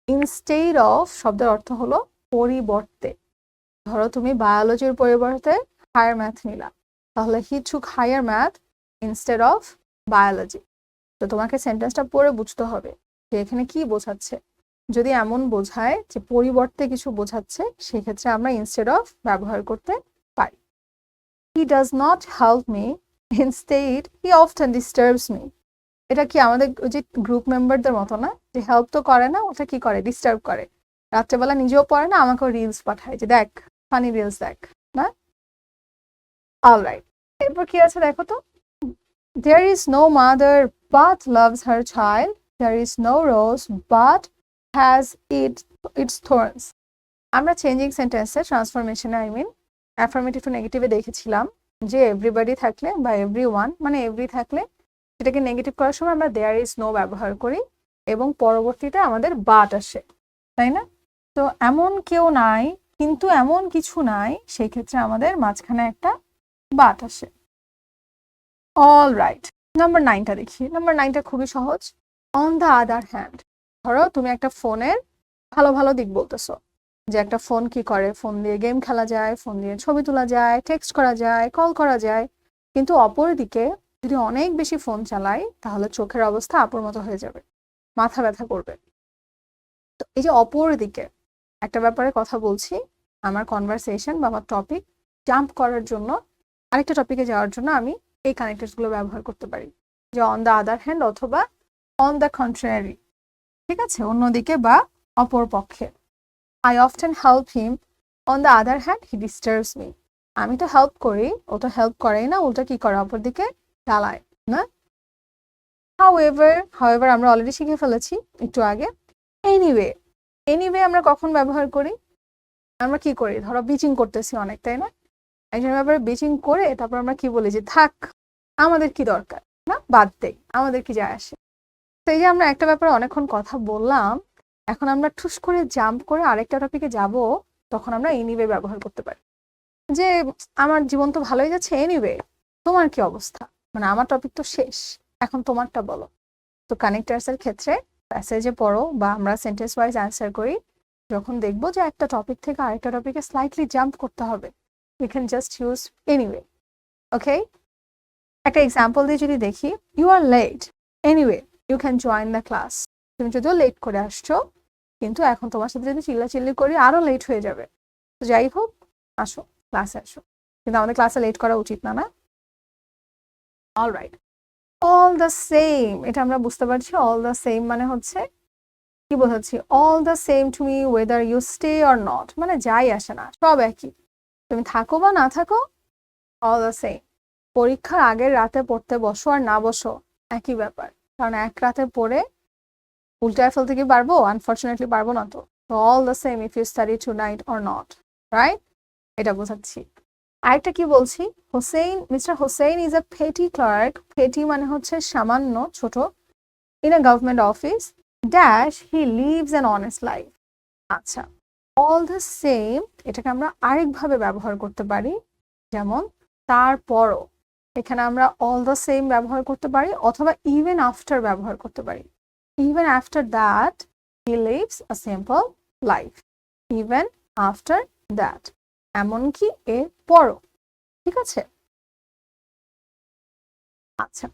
Speaker 1: ইনস্টেড অফ শব্দের অর্থ হলো পরিবর্তে। ধরো তুমি বায়োলজির পরিবর্তে হায়ার ম্যাথ নিলা, তাহলে he took higher math instead of biology. তো তোমাকে সেন্টেন্সটা পড়ে বুঝতে হবে যে এখানে কি বোঝাচ্ছে। যদি এমন বোঝায় যে পরিবর্তে কিছু বোঝাচ্ছে, সেক্ষেত্রে আমরা ইনস্টেড অফ ব্যবহার করতে পারি। He does not help me, instead he often disturbs me. এটা কি আমাদের ওই যে গ্রুপ মেম্বারদের মতো না, যে হেল্প তো করে না, ওটা কি করে, ডিস্টার্ব করে। রাত্রেবেলা নিজেও পড়ে না, আমাকেও রিলস পাঠায় যে দেখ, ফানি রিলস দেখ, না? অলরাইট, এরপর কি আছে দেখো তো। There is no mother but loves her child. There is no rose but has its thorns. আমরা চেঞ্জিং সেন্টেন্সে ট্রান্সফরমেশনে, আই মিন অ্যাফার্মেটিভ টু নেগেটিভে দেখেছিলাম যে এভরিবডি থাকলে বা এভরিওয়ান মানে এভরি থাকলে সেটাকে নেগেটিভ করার সময় আমরা দেয়ার ইজ নো ব্যবহার করি এবং পরবর্তীতে আমাদের বাট আসে, তাই না? তো এমন কেউ নাই কিন্তু এমন কিছু নাই, সেই ক্ষেত্রে আমাদের মাঝখানে একটা বাট আসে। অল রাইট, নাম্বার 9টা দেখি। নাম্বার 9টা খুবই সহজ। অন দ্য আদার হ্যান্ড, ধরো তুমি একটা ফোনের ভালো ভালো দিক বলতেছো, যে একটা ফোন কি করে, ফোন দিয়ে গেম খেলা যায়, ফোন দিয়ে ছবি তোলা যায়, টেক্সট করা যায়, কল করা যায়। কিন্তু অপরদিকে যদি অনেক বেশি ফোন চালাই তাহলে চোখের অবস্থা আপুর মতো হয়ে যাবে, মাথা ব্যথা করবে। তো এই যে অপরদিকে একটা ব্যাপারে কথা বলছি, আমার কনভারসেশন বা আমার টপিক জাম্প করার জন্য আরেকটা টপিকে যাওয়ার জন্য আমি এই কানেক্টরস গুলো ব্যবহার করতে পারি, যে অন দ্য আদার হ্যান্ড অথবা অন দ্য কন্ট্রারি, ঠিক আছে, অন্যদিকে বা অপর পক্ষে। I often help him, on the other hand he disturbs me. আমি তো হেল্প করি, ও তো হেল্প করেই না, উল্টা কি করে অপর দিকে জ্বালায় না। however আমরা অলরেডি শিখে ফেলেছি একটু আগে। এনিওয়ে আমরা কখন ব্যবহার করি? আমরা কি করি, ধরো বিচিং করতেছি অনেক, তাই না? একজন ব্যাপারে বিচিং করে তারপর আমরা কি বলি যে থাক, আমাদের কি দরকার, না বাদ দেই, আমাদের কি যায় আসে। তো এই যে আমরা একটা ব্যাপারে অনেকক্ষণ কথা বললাম, এখন আমরা ঠুস করে জাম্প করে আরেকটা টপিকে যাব, তখন আমরা এনিওয়ে ব্যবহার করতে পারি। যে আমার জীবন তো ভালোই যাচ্ছে, এনিওয়ে তোমার কি অবস্থা, মানে আমার টপিক তো শেষ, এখন তোমারটা বলো। তো কানেক্টার্স এর ক্ষেত্রে প্যাসেজে পড়ো বা আমরা সেন্টেন্স ওয়াইজ অ্যান্সার করি, যখন দেখবো যে একটা টপিক থেকে আরেকটা টপিকে স্লাইটলি জাম্প করতে হবে, we can just use anyway. Okay, একটা এক্সাম্পল দিয়ে যদি দেখি, you are late anyway you can join the class. তুমি যদিও লেট করে আসছো, কিন্তু এখন তোমার সাথে যদি চিল্লাচিল্লি করি আরো লেট হয়ে যাবে, তো যাই হোক আসো, ক্লাসে আসো। কিন্তু আমাদের ক্লাসে লেট করা উচিত না, না? অলরাইট, অল দ্য সেম, এটা আমরা বুঝতে পারছি। অল দ্য সেম মানে হচ্ছে কি বোঝাচ্ছি, all the same to me whether you stay or not, মানে যাই আসে না, সব একই, তুমি থাকো বা না থাকো, অল দ্য সেম। পরীক্ষার আগের রাতে পড়তে বসো আর না বসো একই ব্যাপার, কারণ এক রাতে পড়ে উল্টায় ফেলতে কি পারবো? আনফর্চুনেটলি পারবো না। তো all the same if you study tonight or not, right? এটা বোঝাচ্ছি। আরেকটা কি বলছি, মিস্টার হোসেন ইজ এ পেটি ক্লার্ক, পেটি মানে হচ্ছে সামান্য, ছোট, in a government office, dash he lives an honest life. আচ্ছা, অল দ্য সেম এটাকে আমরা আরেকভাবে ব্যবহার করতে পারি, যেমন তারপরও, এখানে আমরা অল দ্য সেম ব্যবহার করতে পারি, অথবা ইভেন আফটার ব্যবহার করতে পারি। Even after that he lives a simple life, even after that, এমনকি এর পরও, ঠিক আছে? আচ্ছা,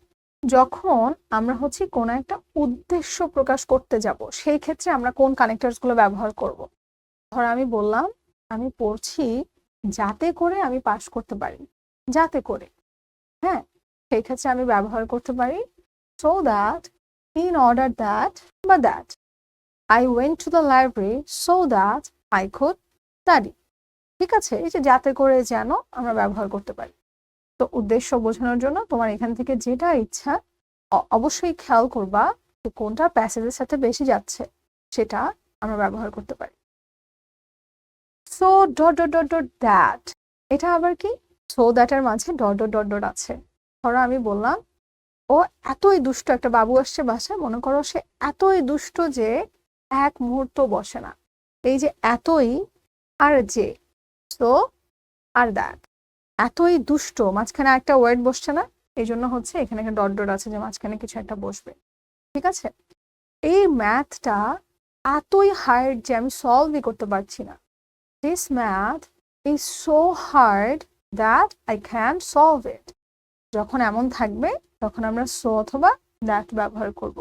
Speaker 1: যখন আমরা হচ্ছে কোনো একটা উদ্দেশ্য প্রকাশ করতে যাব, সেই ক্ষেত্রে আমরা কোন কানেক্টরস গুলো ব্যবহার করব? ধর আমি বললাম আমি পড়ছি যাতে করে আমি পাশ করতে পারি, যাতে করে, হ্যাঁ, সেই ক্ষেত্রে আমি ব্যবহার করতে পারি so that, in order that বা that, I went to the library so that I could study, ঠিক আছে? এই যে যাতে করে যেন আমরা ব্যবহার করতে পারি। তো উদ্দেশ্য বোঝানোর জন্য তোমার এখান থেকে যেটা ইচ্ছা অবশ্যই খেয়াল করবা যে কোনটা প্যাসেজের সাথে বেশি যাচ্ছে, সেটা আমরা ব্যবহার করতে পারি। So dot dot dot dot that, এটা আবার কি? সো দ্যাটের মাঝে ডট ডট ডট ডট আছে। ধরো আমি বললাম ও এতই দুষ্ট, একটা বাবু আসছে বাসায়, মনে করো সে এতই দুষ্ট যে এক মুহূর্ত বসে না। এই যে এতই আর যে, সো আর দ্যাট, এতই দুষ্ট, মাঝখানে একটা ওয়ার্ড বসছে না, এই জন্য হচ্ছে এখানে একটা ডট ডট আছে যে মাঝখানে কিছু একটা বসবে, ঠিক আছে? এই ম্যাথটা এতই হার্ড যে আমি সলভই করতে পারছি না। This math is so hard that I can solve it. যখন এমন থাকবে তখন আমরা সো অথবা দ্যাট ব্যবহার করব।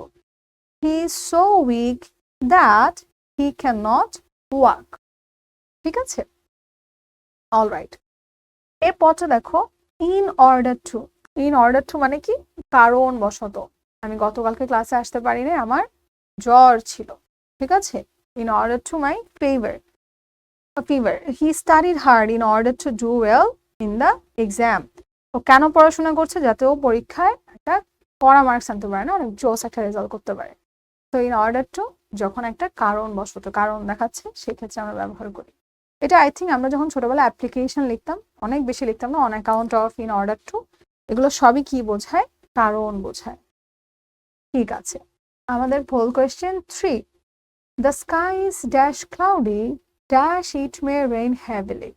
Speaker 1: He is so weak that he can not walk, ঠিক আছে? অলরাইট, এরপরটা দেখো, in order two. In order two মানে কি? কারণ বশত। আমি গতকালকে ক্লাসে আসতে পারিনি, আমার জ্বর ছিল, ঠিক আছে? In order to my fever, he studied hard in order to do well in the exam. ও কেন পড়াশোনা করছে? যাতে ও পরীক্ষায় একটা কড়া মার্কস আনতে পারে, না অনেক জোস একটা রেজাল্ট করতে পারে। তো ইন অর্ডার টু যখন একটা কারণ বশত, কারণ দেখাচ্ছে, সেক্ষেত্রে আমরা ব্যবহার করি। এটা আই থিঙ্ক আমরা যখন ছোটবেলায় অ্যাপ্লিকেশন লিখতাম অনেক বেশি লিখতাম না, on account of, in order to, এগুলো সবই কি বোঝায়? কারণ বোঝায়। ঠিক আছে, আমাদের poll question 3, the sky is dash cloudy dash it may rain heavily.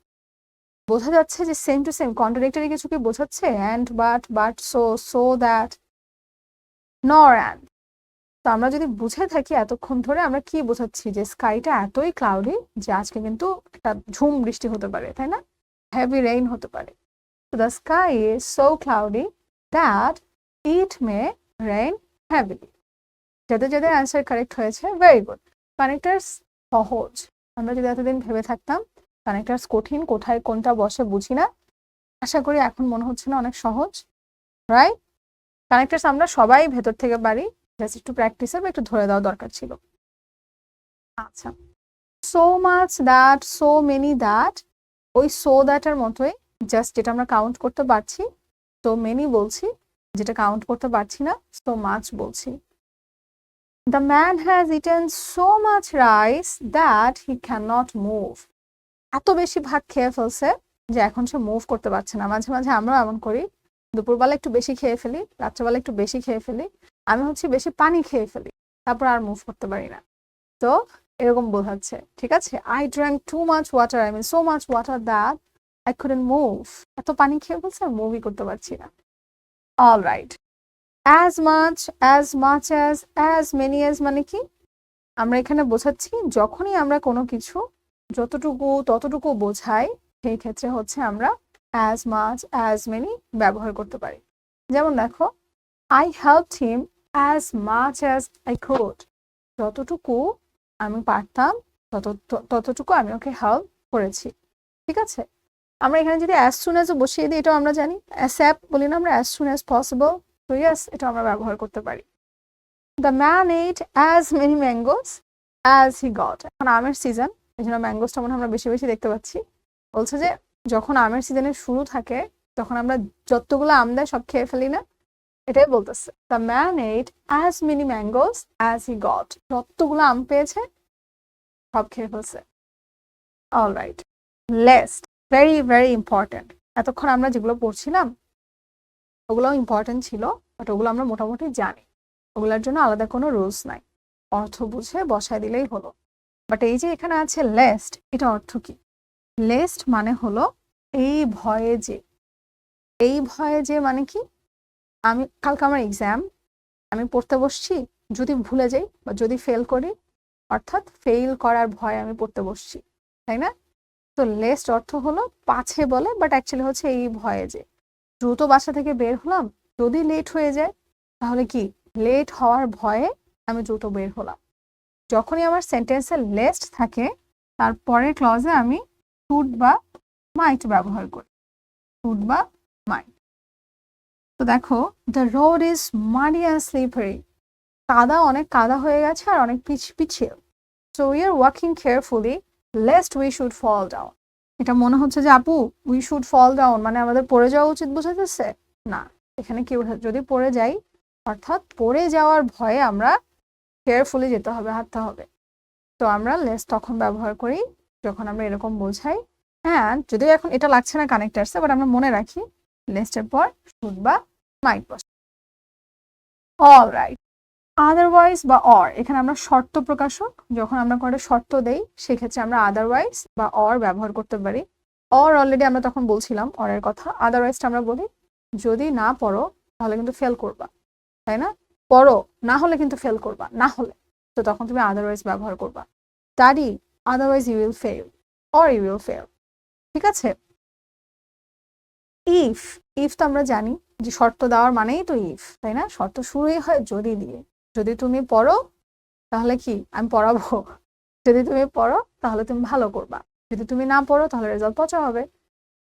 Speaker 1: বোঝা যাচ্ছে যে সেম টু সেম কন্ট্রাডিক্টরি কিছু কি বোঝাচ্ছে? And, but, so, so that, নর অ্যান্ড। তো আমরা যদি বুঝে থাকি এতক্ষণ ধরে আমরা কি বোঝাচ্ছি? যে স্কাইটা এতই ক্লাউডি যে আজকে কিন্তু একটা ঝুম বৃষ্টি হতে পারে, তাই না? হেভি রেইন হতে পারে। তো the sky is so cloudy that it may rain heavily. যাদের যাদের অ্যান্সার কারেক্ট হয়েছে, ভেরি গুড। কানেক্টার্স সহজ। আমরা যদি এতদিন ভেবে থাকতাম কানেক্টার্স কঠিন, কোথায় কোনটা বসে বুঝি না, আশা করি এখন মনে হচ্ছে না অনেক সহজ, রাইট? কানেক্টার্স আমরা সবাই ভেতর থেকে পারি, জাস্ট একটু প্র্যাকটিসের বা একটু ধরে দেওয়া দরকার ছিল। আচ্ছা, so much that, so many that, ওই সো দ্যাটের মতোই, জাস্ট যেটা আমরা কাউন্ট করতে পারছি সো মেনি বলছি, যেটা কাউন্ট করতে পারছি না সো মাচ বলছি। The man has eaten so much rice that he can not move. এত বেশি ভাত খেয়ে ফেলছে যে এখন সে মুভ করতে পারছে না। মাঝে মাঝে আমরা এমন করি, দুপুরবেলা একটু বেশি খেয়ে ফেলি, রাত্রেবেলা একটু বেশি খেয়ে ফেলি, আমি হচ্ছে বেশি পানি খেয়ে ফেলি, তারপর আর মুভ করতে পারি না। তো এরকম বোঝাচ্ছে, ঠিক আছে? I drank too much water, I mean so much water that I couldn't move. এত পানি খেয়ে ফেলছে মুভই করতে পারছি না। All right, as much, as many as মানে কি? আমরা এখানে বোঝাচ্ছি যখনই আমরা কোনো কিছু যতটুকু ততটুকু বোঝাই, সেই ক্ষেত্রে হচ্ছে আমরা অ্যাজ মাচ, অ্যাজ মেনি ব্যবহার করতে পারি। যেমন দেখো, I helped him as much as I could. যতটুকু আমি পারতাম ততটুকু আমি ওকে হেল্প করেছি, ঠিক আছে? আমরা এখানে যদি অ্যাজ সুন অ্যাজ বসিয়ে দিই, এটাও আমরা জানি, অ্যাসঅ্যাপ বলি না আমরা, অ্যাজ সুন অ্যাজ পসিবল, তো ইয়েস, এটা আমরা ব্যবহার করতে পারি। The man ate as many mangoes as he goat. এখন আমের সিজন, এই জন্য ম্যাঙ্গোসটা মনে আমরা বেশি বেশি দেখতে পাচ্ছি। বলছে যে যখন আমের সিজনের শুরু থাকে তখন আমরা যতগুলো আম দেয় সব খেয়ে ফেলি না, এটাই বলতেছে। The man ate as many mangoes as he got, যতগুলো আম পেয়েছে সব খেয়ে ফেলছে। All right, lest, very very important. এতক্ষণ আমরা যেগুলো পড়ছিলাম ওগুলো ইম্পর্টেন্ট ছিল, বাট ওগুলো আমরা মোটামুটি জানি, ওগুলোর জন্য আলাদা কোনো রুলস নাই, অর্থ বুঝে বসায় দিলেই হলো। বাট এই যে এখানে আছে লেস্ট, এটা অর্থ কি? লেস্ট মানে হলো এই ভয়ে যে। এই ভয়ে যে মানে কি? আমি কালকে আমার এক্সাম, আমি পড়তে বসছি, যদি ভুলে যাই বা যদি ফেল করি, অর্থাৎ ফেল করার ভয়ে আমি পড়তে বসছি, তাই না? তো লেস্ট অর্থ হলো পাছে বলে, বাট অ্যাকচুয়ালি হচ্ছে এই ভয়ে যে। দ্রুত বাসা থেকে বের হলাম, যদি লেট হয়ে যায় তাহলে কি? লেট হওয়ার ভয়ে আমি দ্রুত বের হলাম। যখনই আমার সেন্টেন্সে লেস্ট থাকে তারপরে ক্লজে আমি শুড বা মাইট ব্যবহার করি, শুড বা মাইট। তো দেখো, the road is muddy and slippery. কাদা, অনেক কাদা হয়ে গেছে আর অনেক পিচ্ছিল। So we are walking carefully lest we should fall down. এটা মনে হচ্ছে যে আপু উই শুড ফল ডাউন মানে আমাদের পড়ে যাওয়া উচিত বোঝাতেছে না। এখানে কি যদি পড়ে যাই, অর্থাৎ পড়ে যাওয়ার ভয়ে আমরা কেয়ারফুলি যেতে হবে, হাঁটতে হবে। তো আমরা লেস তখন ব্যবহার করি যখন আমরা এরকম বোঝাই। হ্যাঁ, যদিও এখন এটা লাগছে না কানেক্টার্সে, বাট আমরা মনে রাখি লেস্টের পর শুড বা মাইট বসে। অল রাইট, আদারওয়াইজ বা অর, এখানে আমরা শর্ত প্রকাশক, যখন আমরা কোনো শর্ত দেই সেক্ষেত্রে আমরা আদারওয়াইজ বা অর ব্যবহার করতে পারি। অর অলরেডি আমরা তখন বলছিলাম অরের কথা। আদারওয়াইজটা আমরা বলি যদি না পড়ো তাহলে কিন্তু ফেল করবা, তাই না? পড়ো, না হলে কিন্তু ফেল করবা, না হলে, তো তখন তুমি আদারওয়াইজ ব্যবহার করবা। Study, otherwise you will fail or you will fail, ঠিক আছে? ইফ, ইফ তো আমরা জানি যে শর্ত দেওয়ার মানেই তো ইফ, তাই না? শর্ত শুরুই হয় যদি দিয়ে। যদি তুমি পড়ো তাহলে কি আমি পড়াবো, যদি তুমি পড়ো তাহলে তুমি ভালো করবা, যদি তুমি না পড়ো তাহলে রেজাল্ট পচা হবে।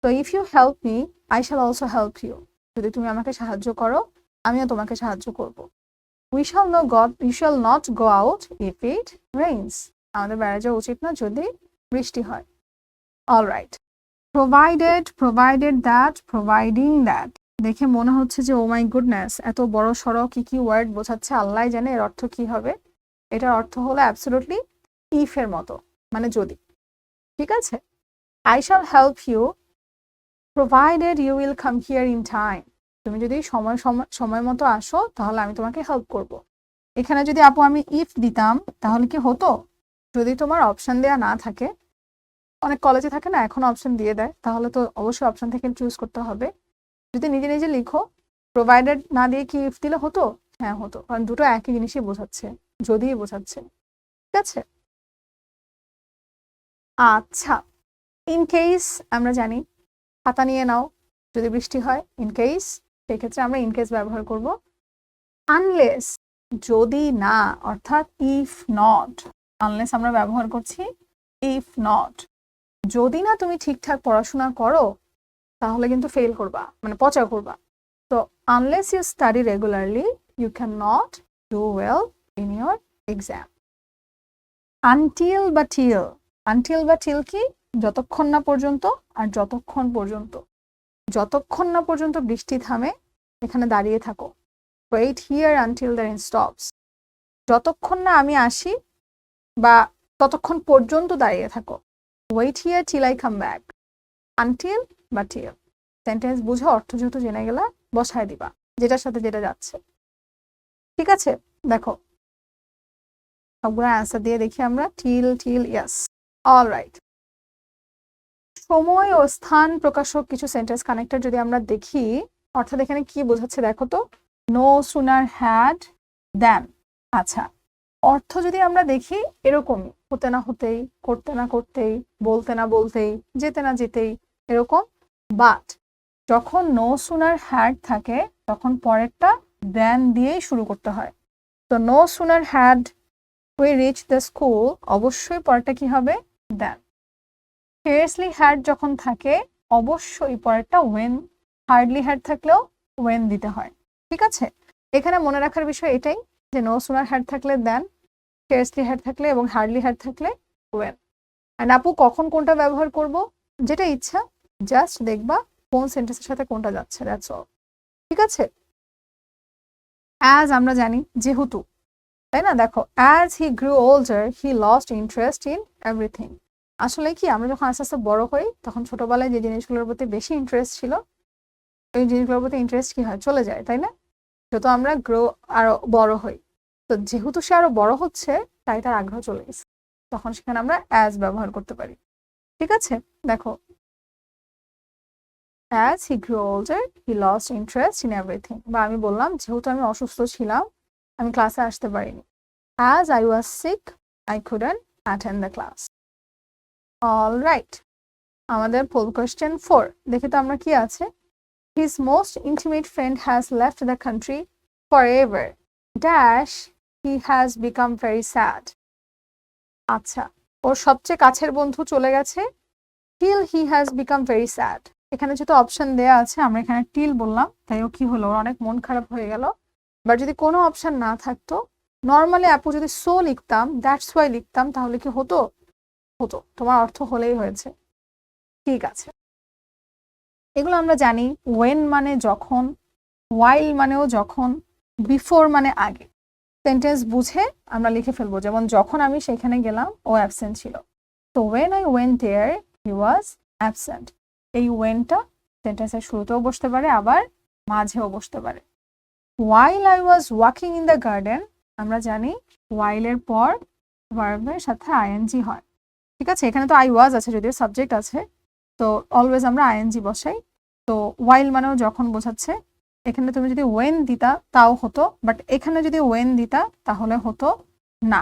Speaker 1: তো if you help me I shall also help you, যদি তুমি আমাকে সাহায্য করো আমিও তোমাকে সাহায্য করব। We shall not go out if it rains, আমাদের বেড়াতে যাওয়া উচিত না যদি বৃষ্টি হয়। All right, provided that, providing that, দেখে মনে হচ্ছে যে ও মাই গুডনেস এত বড় সড়ো কি কি ওয়ার্ড বোঝাচ্ছে, আল্লাহ জানে এর অর্থ কি হবে। এটার অর্থ হলো অ্যাবসলিউটলি ইফ এর মতো, মানে যদি, ঠিক আছে? I shall help you provided you will come here in time. তুমি যদি সময় মতো আসো তাহলে আমি তোমাকে হেল্প করব। এখানে যদি আপু আমি ইফ দিতাম তাহলে কি হতো? যদি তোমার অপশন দেয়া না থাকে, অনেক কলেজে থাকে না এখন অপশন দিয়ে দেয়, তাহলে তো অবশ্যই অপশন থেকে চুজ করতে হবে। যদি নিজে নিজে লিখো প্রোভাইডেড না দিয়ে কি ইফ দিলে হতো? হ্যাঁ হতো, কারণ দুটো একই জিনিসই বোঝাচ্ছে, যদিই বোঝাচ্ছে। ঠিক আছে, আচ্ছা ইন কেস আমরা জানি ছাতা নিয়ে নাও যদি বৃষ্টি হয়, ইন কেস, সেক্ষেত্রে আমরা ইন কেস ব্যবহার করব। আনলেস যদি না, অর্থাৎ ইফ নট, আনলেস আমরা ব্যবহার করছি ইফ নট। যদি না তুমি ঠিকঠাক পড়াশোনা করো তাহলে কিন্তু ফেল করবা, মানে পচা করবা। তো unless you study regularly you can not do well in your exam. Until বা টিল, আনটিল বা টিল কি? যতক্ষণ না পর্যন্ত, আর যতক্ষণ পর্যন্ত। যতক্ষণ না পর্যন্ত বৃষ্টি থামে এখানে দাঁড়িয়ে থাকো, wait here until the rain stops. যতক্ষণ না আমি আসি বা ততক্ষণ পর্যন্ত দাঁড়িয়ে থাকো, wait here till I come back. Until বা টিল, সেন্টেন্স বুঝে অর্থ যেহেতু জেনে গেলা বসায় দিবা যেটার সাথে যেটা যাচ্ছে। ঠিক আছে, দেখো সবগুলো অ্যান্সার দিয়ে দেখি আমরা। টিল টিল ইয়াস, অলরাইট। সময় ও স্থান প্রকাশক কিছু সেন্টেন্স কানেক্টর যদি আমরা দেখি, অর্থাৎ এখানে কি বোঝাচ্ছে দেখো তো। No sooner had than. আচ্ছা, অর্থ যদি আমরা দেখি এরকমই, হতে না হতেই, করতে না করতেই, বলতে না বলতেই, যেতে না যেতেই, এরকম। বাট যখন নো সুনার হ্যাড থাকে তখন পরেরটা দ্যান দিয়েই শুরু করতে হয়। তো no sooner had we reach the school, অবশ্যই পরেরটা কি হবে? দ্যান। scarcely had যখন থাকে অবশ্যই পরেরটা when, hardly had থাকলেও when দিতে হয়। ঠিক আছে, এখানে মনে রাখার বিষয় এটাই যে no sooner had থাকলে then, scarcely had থাকলে এবং hardly had থাকলে when। এন্ড আপু কখন কোনটা ব্যবহার করব যেটা ইচ্ছা, জাস্ট দেখবা কোন সেন্টেন্সের সাথে কোনটা যাচ্ছে, দ্যাটস অল। ঠিক আছে, অ্যাজ আমরা জানি যেহেতু, তাই না? দেখো as he grew older he lost interest in everything. আসলে কি আমরা যখন আস্তে আস্তে বড় হই তখন ছোটবেলায় যে জিনিসগুলোর প্রতি বেশি ইন্টারেস্ট ছিল ওই জিনিসগুলোর প্রতি ইন্টারেস্ট কি হয়? চলে যায়, তাই না? যত আমরা গ্রো আরো বড় হই, তো যেহেতু সে আরো বড় হচ্ছে তাই তার আগ্রহ চলে গেছে, তখন সেখানে আমরা অ্যাজ ব্যবহার করতে পারি। ঠিক আছে, দেখো as he grew older he lost interest in everything. বা আমি বললাম যেহেতু আমি অসুস্থ ছিলাম আমি ক্লাসে আসতে পারিনি। As I was sick I couldn't attend the class. Alright, আমাদের পোল কোয়েশ্চেন 4 দেখি তো আমরা কি আছে। His most intimate friend has left the country forever. Dash, he has become very sad. আচ্ছা, ওর সবচেয়ে কাছের বন্ধু চলে গেছে, till he has become very sad. এখানে যেহেতু অপশন দেয়া আছে আমরা এখানে টিল বললাম, তাই ও কি হলো, ওর অনেক মন খারাপ হয়ে গেল। বাট যদি কোনো অপশন না থাকতো, নর্মালি আপু যদি সো লিখতাম, দ্যাটস ওয়াই লিখতাম, তাহলে কি হতো? হতো, তোমার অর্থ হলেই হয়েছে। ঠিক আছে, এগুলো আমরা জানি। ওয়েন মানে যখন, ওয়াইল মানেও যখন, বিফোর মানে আগে। সেন্টেন্স বুঝে আমরা লিখে ফেলবো, যেমন যখন আমি সেখানে গেলাম ও অ্যাবসেন্ট ছিল। তো when I went there he was absent. এই ওয়েনটা সেন্টেন্সের শুরুতেও বসতে পারে আবার মাঝেও বসতে পারে। While I was walking in the garden, আমরা জানি ওয়াইলের পর ভার্বের সাথে আইএনজি হয়। ঠিক আছে, এখানে তো আই ওয়াজ আছে যদিও সাবজেক্ট আছে, তো অলওয়েজ আমরা আইএনজি বসাই। তো ওয়াইল মানেও যখন বোঝাচ্ছে। এখানে তুমি যদি ওয়েন দিতা তাও হতো, বাট এখানে যদি ওয়েন দিতা তাহলে হতো না।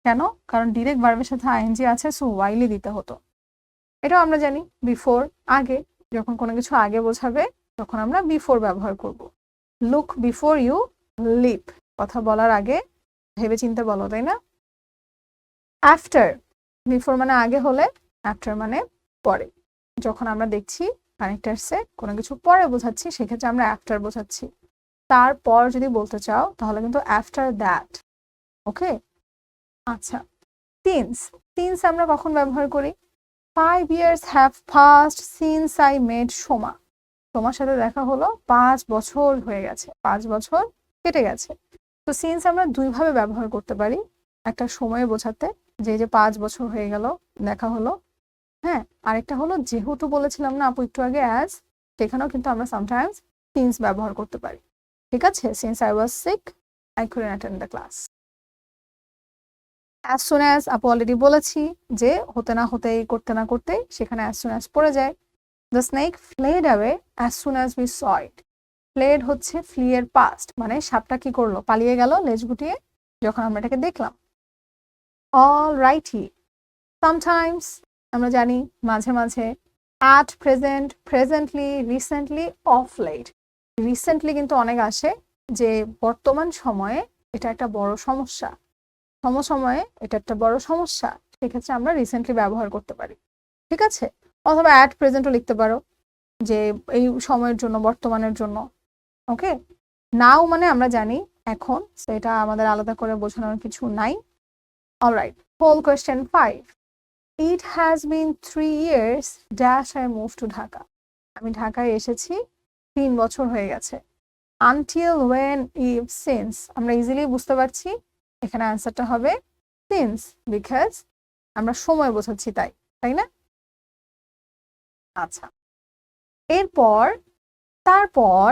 Speaker 1: কেন? কারণ ডিরেক্ট ভার্বের সাথে আইএনজি আছে, সো ওয়াইলই দিতে হতো। এটাও আমরা জানি বিফোর, আগে, যখন কোনো কিছু আগে বোঝাবে তখন আমরা বিফোর ব্যবহার করব। লুক বিফোর ইউ লিপ, কথা বলার আগে ভেবে চিন্তে বলো, তাই না? আফটার, বিফোর মানে আগে হলে আফটার মানে পরে। যখন আমরা দেখছি কানেক্টার্সে কোনো কিছু পরে বোঝাচ্ছি সেক্ষেত্রে আমরা আফটার বোঝাচ্ছি। তারপর যদি বলতে চাও তাহলে কিন্তু আফটার দ্যাট। ওকে, আচ্ছা সিন্স, সিন্স আমরা কখন ব্যবহার করি? 5 years have passed since I met Soma. তোমার সাথে দেখা হলো 5 বছর হয়ে গেছে, 5 বছর কেটে গেছে। তো সিন্স আমরা দুইভাবে ব্যবহার করতে পারি, একটা সময় বোঝাতে, যে 5 বছর হয়ে গেল দেখা হলো, হ্যাঁ, আরেকটা হলো যেহেতু বলেছিলাম না আপু একটু আগে অ্যাজ, সেখানেও কিন্তু আমরা সামটাইমস সিন্স ব্যবহার করতে পারি। ঠিক আছে, since I was sick I couldn't attend the class. As soon as আপু অলরেডি বলেছি যে হতে না হতেই করতে না করতেই সেখানে অ্যাজ সুন অ্যাজ পড়ে যায়। The snake fled away as soon as we saw it. Fled হচ্ছে ফ্লি এর পাস্ট, মানে সাপটা কি করলো, পালিয়ে গেল লেজ গুটিয়ে যখন আমরা এটাকে দেখলাম। অল রাইটি, সামটাইমস আমরা জানি মাঝে মাঝে, at present, presently, recently, of late. Recently কিন্তু অনেক আসে যে বর্তমান সময়ে এটা একটা বড় সমস্যা, সমসময়ে এটা একটা বড় সমস্যা, সেক্ষেত্রে আমরা রিসেন্টলি ব্যবহার করতে পারি। ঠিক আছে, অথবা অ্যাট প্রেজেন্টও লিখতে পারো যে এই সময়ের জন্য, বর্তমানের জন্য। ওকে, নাও মানে আমরা জানি এখন, সেটা আমাদের আলাদা করে বোঝানোর কিছু নাই। Alright, whole question 5, it has been 3 years dash I move to Dhaka. আমি ঢাকায় এসেছি 3 বছর হয়ে গেছে। আনটিল, ওয়েন, ইফ, সিন্স, আমরা ইজিলি বুঝতে পারছি এখানে অ্যান্সারটা হবে সিন্স, বিকজ আমরা সময় বোঝাচ্ছি তাই, তাই না? আচ্ছা, এরপর তারপর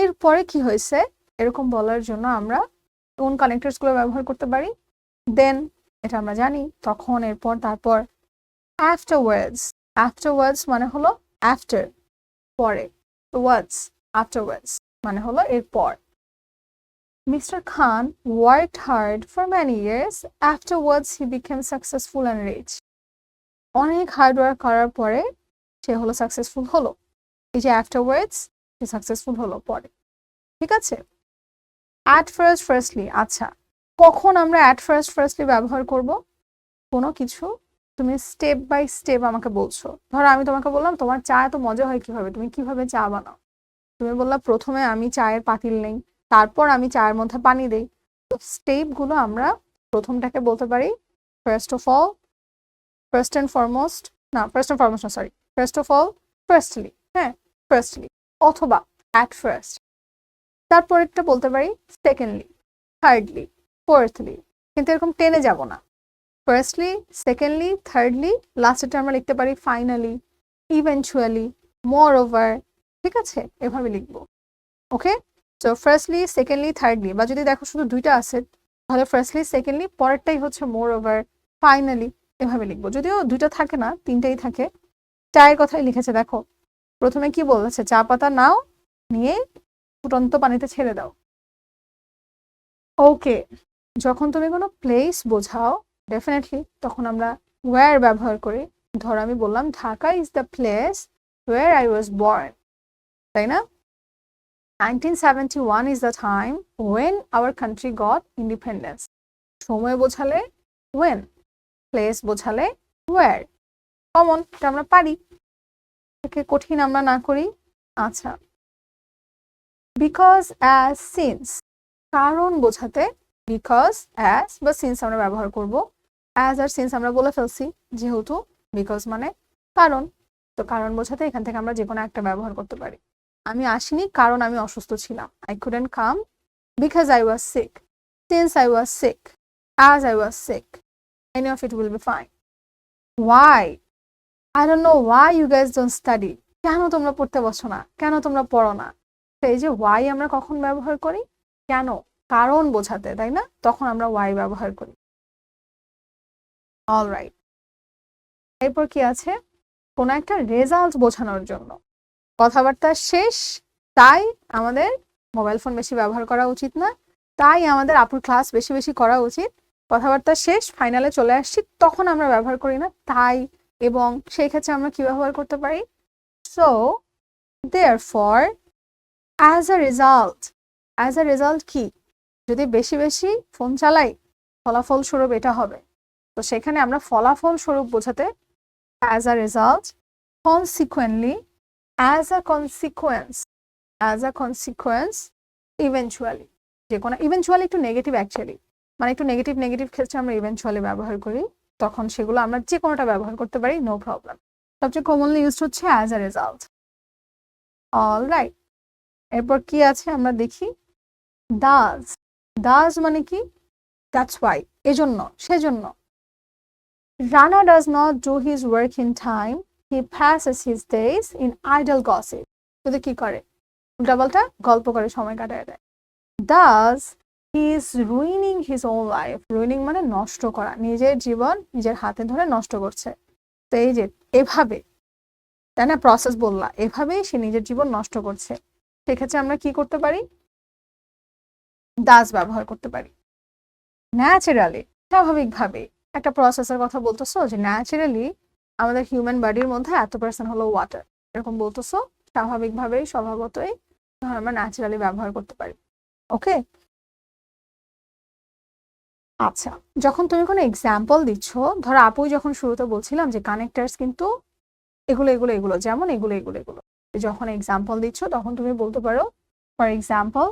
Speaker 1: এরপরে কি হয়েছে এরকম বলার জন্য আমরা কোন কানেক্টরস গুলো ব্যবহার করতে পারি? দেন, এটা আমরা জানি, তখন, এরপর, তারপর। আফটারওয়ার্ডস, আফটারওয়ার্ডস মানে হলো আফটার, পরে, ওয়ার্ডস, আফটারওয়ার্ডস মানে হলো এরপর। Mr. Khan worked hard for many years. Afterwards, he became successful and rich. অনেক হার্ড ওয়ার্ক করার পরে সে হলো সাকসেসফুল হলো। এই যে আফটারওয়ার্ডস, সে সাকসেসফুল হলো পরে। ঠিক আছে, অ্যাট ফার্স্ট, ফার্স্টলি। আচ্ছা, কখন আমরা অ্যাট ফার্স্ট, ফার্স্টলি ব্যবহার করব? কোনো কিছু তুমি স্টেপ বাই স্টেপ আমাকে বলছো। ধরো আমি তোমাকে বললাম তোমার চা এত মজা হয় কিভাবে, তুমি কিভাবে চা বানাও? তুমি বললা প্রথমে আমি চায়ের পাতিল নেই, তারপর আমি চায়ের মধ্যে পানি দেই। তো স্টেপ গুলো আমরা প্রথমটাকে বলতে পারি first of all, first and foremost, না ফার্স্ট অ্যান্ড ফরমোস্ট না, sorry, first of all, firstly. হ্যাঁ, ফার্স্টলি, অথবা অ্যাট ফার্স্ট। তারপরেরটা বলতে পারি সেকেন্ডলি, থার্ডলি, ফোর্থলি, কিন্তু এরকম টেনে যাব না। ফার্স্টলি, সেকেন্ডলি, থার্ডলি, লাস্টেরটা আমরা লিখতে পারি ফাইনালি, ইভেনচুয়ালি, মোর ওভার। ঠিক আছে, এভাবে লিখবো। ওকে, তো ফার্স্টলি, সেকেন্ডলি, থার্ডলি, বা যদি দেখো শুধু দুইটা আছে তাহলে ফার্স্টলি, সেকেন্ডলি, পরেরটাই হচ্ছে মোর ওভার, ফাইনালি, এভাবে লিখবো। যদিও দুইটা থাকে না, তিনটাই থাকে। চায়ের কথাই লিখেছে, দেখো প্রথমে কি বলেছে, চা পাতা নাও, নিয়ে ফুটন্ত পানিতে ছেড়ে দাও। ওকে, যখন তুমি কোনো প্লেস বোঝাও ডেফিনেটলি তখন আমরা ওয়্যার ব্যবহার করি। ধরো আমি বললাম Dhaka is the place where I was born, তাই না? 1971 is the time when our country got independence. সময় বোঝালে when, প্লেস বোঝালে where। কমন, এটা আমরা পারি, একে কঠিন আমরা না করি। আচ্ছা, বিকজ অ্যাজ, সিন্স, কারণ বোঝাতে বিকজ অ্যাজ বা সিন্স আমরা ব্যবহার করব। অ্যাজ আর সিন্স আমরা বলে ফেলছি যেহেতু বিকজ মানে কারণ, তো কারণ বোঝাতে এখান থেকে আমরা যে কোনো একটা ব্যবহার করতে পারি। আমি আসিনি কারণ আমি অসুস্থ ছিলাম, I couldn't come because I was sick, since I was sick, as I was sick, any of it will be fine. Why, I don't know why you guys don't study. কেন তোমরা পড়তে বসো না, কেন তোমরা পড়ো না? তো এই যে ওয়াই আমরা কখন ব্যবহার করি? কেন, কারণ বোঝাতে, তাই না? তখন আমরা ওয়াই ব্যবহার করি। অলরাইট, এরপর কি আছে? কোনো একটা রেজাল্ট বোঝানোর জন্য কথাবার্তা শেষ, তাই আমাদের মোবাইল ফোন বেশি ব্যবহার করা উচিত না, তাই আমাদের আপুর ক্লাস বেশি বেশি করা উচিত। কথাবার্তা শেষ, ফাইনালে চলে আসছি, তখন আমরা ব্যবহার করি না তাই এবং, সেই ক্ষেত্রে আমরা কি ব্যবহার করতে পারি? So therefore, as a result. As a result কি, যদি বেশি বেশি ফোন চালাই ফলাফল স্বরূপ এটা হবে, তো সেখানে আমরা ফলাফল স্বরূপ বোঝাতে as a result, consequently, as a consequence, as a consequence, eventually. যে কোনো ইভেনচুয়ালি একটু নেগেটিভ অ্যাকচুয়ালি, মানে একটু নেগেটিভ নেগেটিভ ক্ষেত্রে আমরা ইভেনচুয়ালি ব্যবহার করি, তখন সেগুলো আমরা যে কোনোটা ব্যবহার করতে পারি, নো প্রবলেম। সবচেয়ে কমনলি ইউজড হচ্ছে অ্যাজ আ রেজাল্ট। অলরাইট, এরপর কি আছে আমরা দেখি। ডাজ, ডাজ মানে কি? দ্যাটস ওয়াই, এজন্য, সেজন্য। Rana does not do his work in time. He passes his days in idle gossip. যদি কি করে উল্টাপাল্টা গল্প করে সময় কাটায় দেয়। Thus he is ruining his own life. Ruining মানে নষ্ট করা, নিজের জীবন নিজের হাতে ধরে নষ্ট করছে। তো এই যে এভাবে, তাই না, প্রসেস বললা, এভাবেই সে নিজের জীবন নষ্ট করছে। সেক্ষেত্রে আমরা কি করতে পারি? দাস ব্যবহার করতে পারি। ন্যাচারালি, স্বাভাবিকভাবে একটা প্রসেসের কথা বলতেছো যে ন্যাচারালি আমাদের হিউম্যান বডির মধ্যে এত% হলো ওয়াটার, এরকম বলতেছো, স্বাভাবিকভাবেই স্বভাবতই আমরা ন্যাচারালি ব্যবহার করতে পারি। ওকে, আচ্ছা, যখন তুমি কোনো এক্সাম্পল দিচ্ছ, ধরো আপুই যখন শুরুতে বলছিলাম যে কানেক্টার্স কিন্তু এগুলো এগুলো এগুলো, যেমন এগুলো এগুলো এগুলো, যখন এক্সাম্পল দিচ্ছ তখন তুমি বলতে পারো for example,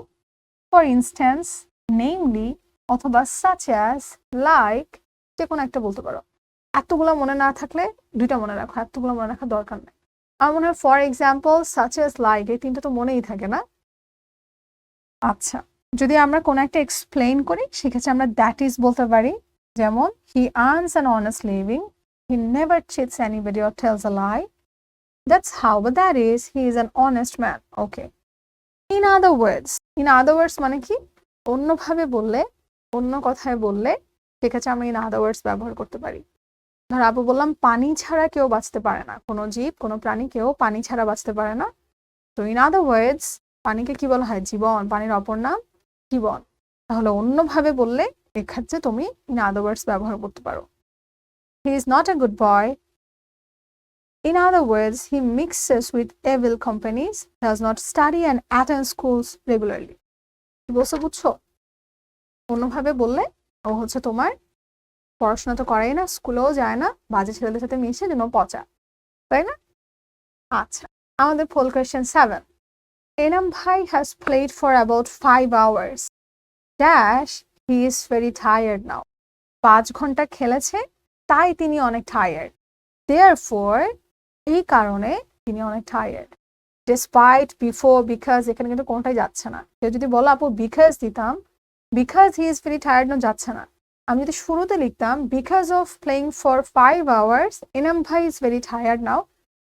Speaker 1: for instance, namely, অথবা সাচ অ্যাজ, লাইক, যে কোনো একটা বলতে পারো। এতগুলো মনে না থাকলে দুইটা মনে রাখো, এতগুলো মনে রাখার দরকার নেই। আমার মনে হয় for example, such as, like, এই তিনটা তো মনেই থাকে না। আচ্ছা, যদি আমরা কোনো একটা এক্সপ্লেইন করি সেক্ষেত্রে আমরা দ্যাট ইজ বলতে পারি, যেমন he earns an honest living, he never cheats anybody or tells a lie, that's how, বা that is, he is an honest man. Okay, in other words, in other words মানে কি? অন্যভাবে বললে, অন্য কথায় বললে, সেক্ষেত্রে আমরা ইন আদার ওয়ার্ডস ব্যবহার করতে পারি। ধর আপু বললাম পানি ছাড়া কেউ বাঁচতে পারে না, কোনো জীব কোনো প্রাণী কেউ পানি ছাড়া বাঁচতে পারে না। তো ইন আদার ওয়ার্ডস পানিকে কি বলা হয়? জীবন, পানির অপর নাম জীবন। তাহলে অন্যভাবে বললে এক্ষেত্রে তুমি ইন আদার ওয়ার্ডস ব্যবহার করতে পারো। হি is not a good boy, in other words he mixes with evil companies, does not study and attend schools regularly. কি বলছো বুঝছো? অন্যভাবে বললে ও হচ্ছে তোমার পড়াশোনা তো করেই না, স্কুলেও যায় না, বাজে ছেলেদের সাথে মিশে যেন পচা, তাই না? আচ্ছা, আমাদের পোল কোয়েশ্চেন 7, এনাম ভাই has played for about 5 hours dash he is very tired now. 5 ঘন্টা খেলেছে, তাই তিনি অনেক টায়ার্ড। therefore, এই কারণে তিনি অনেক টায়ার্ড। despite, before, because, এখানে কিন্তু কোনটাই যাচ্ছে না। কেউ যদি বলো আপু বিকজ দিতাম, because he is very tired না, যাচ্ছে না। আমি যদি শুরুতে লিখতাম because of playing for 5 hours Enam ভাই ইজ ভেরি টায়ার্ড নাও,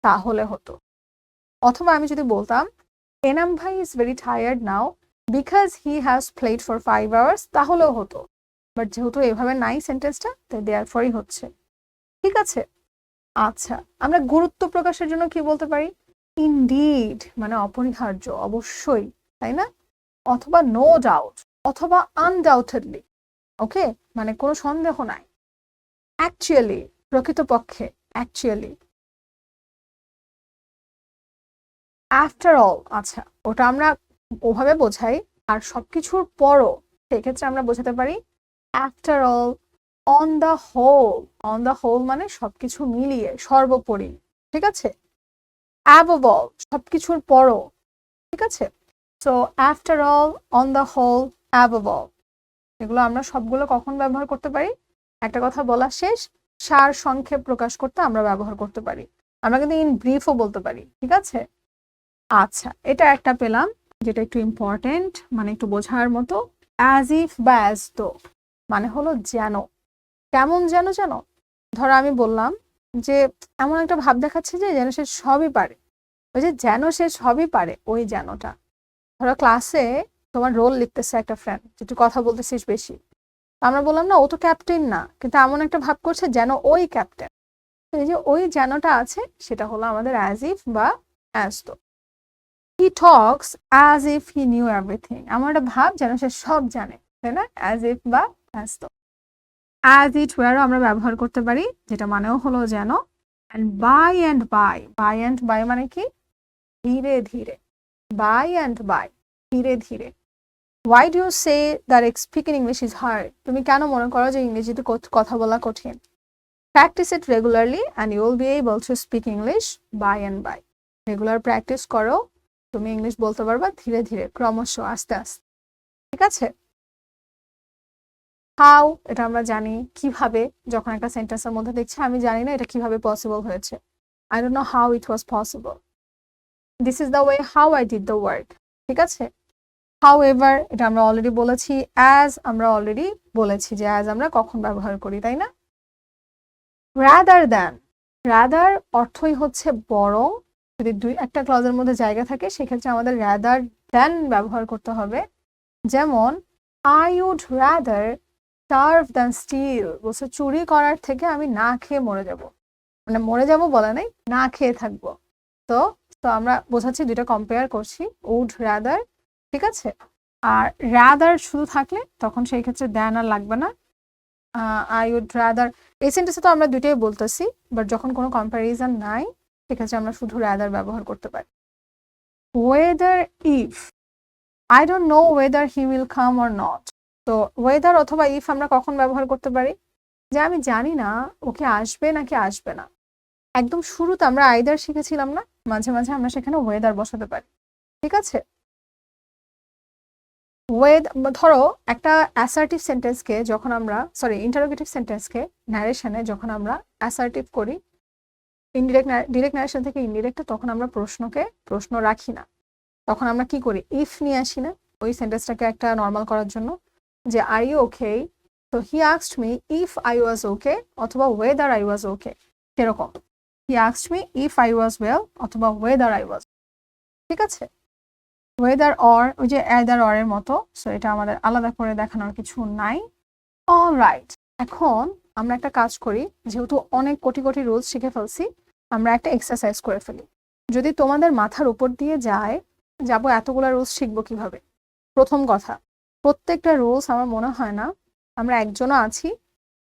Speaker 1: তাহলে হতো। অথবা আমি যদি বলতাম এনাম ভাই is very tired now because he has played for 5 hours, তাহলেও হতো। বাট যেহেতু এভাবে নাই সেন্টেন্সটা, তাই দেয়ার ফরই হচ্ছে। ঠিক আছে, আচ্ছা, আমরা গুরুত্ব প্রকাশের জন্য কি বলতে পারি? ইনডিড মানে অপরিহার্য, অবশ্যই, তাই না? অথবা নো ডাউট, অথবা আনডাউটেডলি, ওকে, মানে কোনো সন্দেহ নাই। অ্যাকচুয়ালি, প্রকৃতপক্ষে, অ্যাকচুয়ালি। আফটার অল, আচ্ছা, ওটা আমরা ওভাবে বোঝাই। আর সবকিছুর পরও সেক্ষেত্রে আমরা বোঝাতে পারি after all, on the whole, on the whole মানে সবকিছু মিলিয়ে, সর্বোপরি, ঠিক আছে? অ্যাবভ অল, সবকিছুর পরও, ঠিক আছে? So after all, on the whole, above all, এগুলো আমরা সবগুলো কখন ব্যবহার করতে পারি? একটা কথা বলা শেষ, সার সংক্ষেপ প্রকাশ করতে আমরা ব্যবহার করতে পারি। আমরা কিন্তু ইন ব্রিফও বলতে পারি, ঠিক আছে? আচ্ছা, এটা একটা পেলাম যেটা একটু ইম্পর্টেন্ট, মানে একটু বোঝার মতো। অ্যাজ ইফ বা অ্যাজ তো মানে হলো যেন। কেমন যেন? যেন ধরো আমি বললাম যে এমন একটা ভাব দেখাচ্ছে যে যেন সে সবই পারে, ওই যে যেন সে সবই পারে, ওই যেনটা। ধরো ক্লাসে তোমার রোল লিখতেছে একটা ফ্রেন্ড, যে তুই কথা বলতেছিস বেশি, আমরা বললাম না ও তো ক্যাপ্টেন না, কিন্তু এমন একটা ভাব করছে যেন ওই ক্যাপ্টেন। এই যে ওই যেনটা আছে সেটা হলো আমাদের অ্যাজ ইফ বা as though. He talks as if he knew everything, আমার একটা ভাব যেন সে সব জানে, তাই না? অ্যাজ ইফ বা অ্যাজ তো। অ্যাজ ইট ওয়ারও আমরা ব্যবহার করতে পারি, যেটা মানেও হলো যেন। And by and by, by and by মানে কি? ধীরে ধীরে, বাই অ্যান্ড বাই, ধীরে ধীরে। Why do you say that speaking English is hard? তুমি কেন মনে করো যে ইংরেজিতে কথা বলা কঠিন? Practice it regularly and you will be able to speak English by and by. Regular practice করো, তুমি ইংলিশ বলতে পারবা ধীরে ধীরে, ক্রমশ, আস্তে আস্তে, ঠিক আছে? হাউ, এটা আমরা জানি, কিভাবে, যখন একটা সেন্টেন্সের মধ্যে দেখছি আমি জানি না এটা কিভাবে পসিবল হয়েছে, I don't know how it was possible. This is the way how I did the work, ঠিক আছে? However, এটা আমরা অলরেডি বলেছি। as আমরা অলরেডি বলেছি যে as আমরা কখন ব্যবহার করি, তাই না? রাদার দ্যান, রাদার অর্থই হচ্ছে বরং। যদি একটা ক্লজের মধ্যে জায়গা থাকে সেক্ষেত্রে আমাদের রাদার দ্যান ব্যবহার করতে হবে। যেমন I would rather starve than steal, বলছে চুরি করার থেকে আমি না খেয়ে মরে যাব, মানে মরে যাব বলে নাই, না খেয়ে থাকবো। তো তো আমরা বোঝাচ্ছি দুইটা কম্পেয়ার করছি, উড রাদার, ঠিক আছে। আর রাদার শুধু থাকলে তখন সেই ক্ষেত্রে দ্যান আর লাগবে না। আই উড রাদার, এই সেন্টেন্সে তো আমরা দুইটাই বলতেছি, বাট যখন কোনো কম্প্যারিজন নাই সেক্ষেত্রে আমরা শুধু রাদার ব্যবহার করতে পারি। Whether if, I don't know whether he will come or not. তো ওয়েদার অথবা ইফ আমরা কখন ব্যবহার করতে পারি, যে আমি জানি না ওকে আসবে নাকি আসবে না। একদম শুরুতে আমরা আইদার শিখেছিলাম না, মাঝে মাঝে আমরা সেখানে ওয়েদার বসাতে পারি, ঠিক আছে। ধরো একটা অ্যাসার্টিভ সেন্টেন্সকে যখন আমরা, সরি ইন্টারোগেটিভ সেন্টেন্সকে ন্যারেশনে যখন আমরা অ্যাসার্টিভ করি, ডিরেক্ট ন্যারেশন থেকে ইনডিরেক্ট, তখন আমরা প্রশ্ন রাখি না, তখন আমরা কি করি, ইফ নিয়ে আসি না ওই সেন্টেন্সটাকে একটা নর্মাল করার জন্য, যে আর ইউ ওকে, তো he asked me if I was okay, অথবা ওয়েদার আই ওয়াজ ওকে, সেরকম he asked me if I was well, অথবা ওয়েদার আই ওয়াজ, ঠিক আছে। ওয়েদার অর, ওই যে আইদার অর এর মতো, সো এটা আমাদের আলাদা করে দেখানোর কিছু নাই। অলরাইট, এখন আমরা একটা কাজ করি, যেহেতু অনেক কোটি কোটি রুলস শিখে ফেলছি, আমরা একটা এক্সারসাইজ করে ফেলি। যদি তোমাদের মাথার উপর দিয়ে যায় যাবো এতগুলা রুলস শিখবো কিভাবে, প্রথম কথা, প্রত্যেকটা রুলস আমার মনে হয় না আমরা একজনও আছি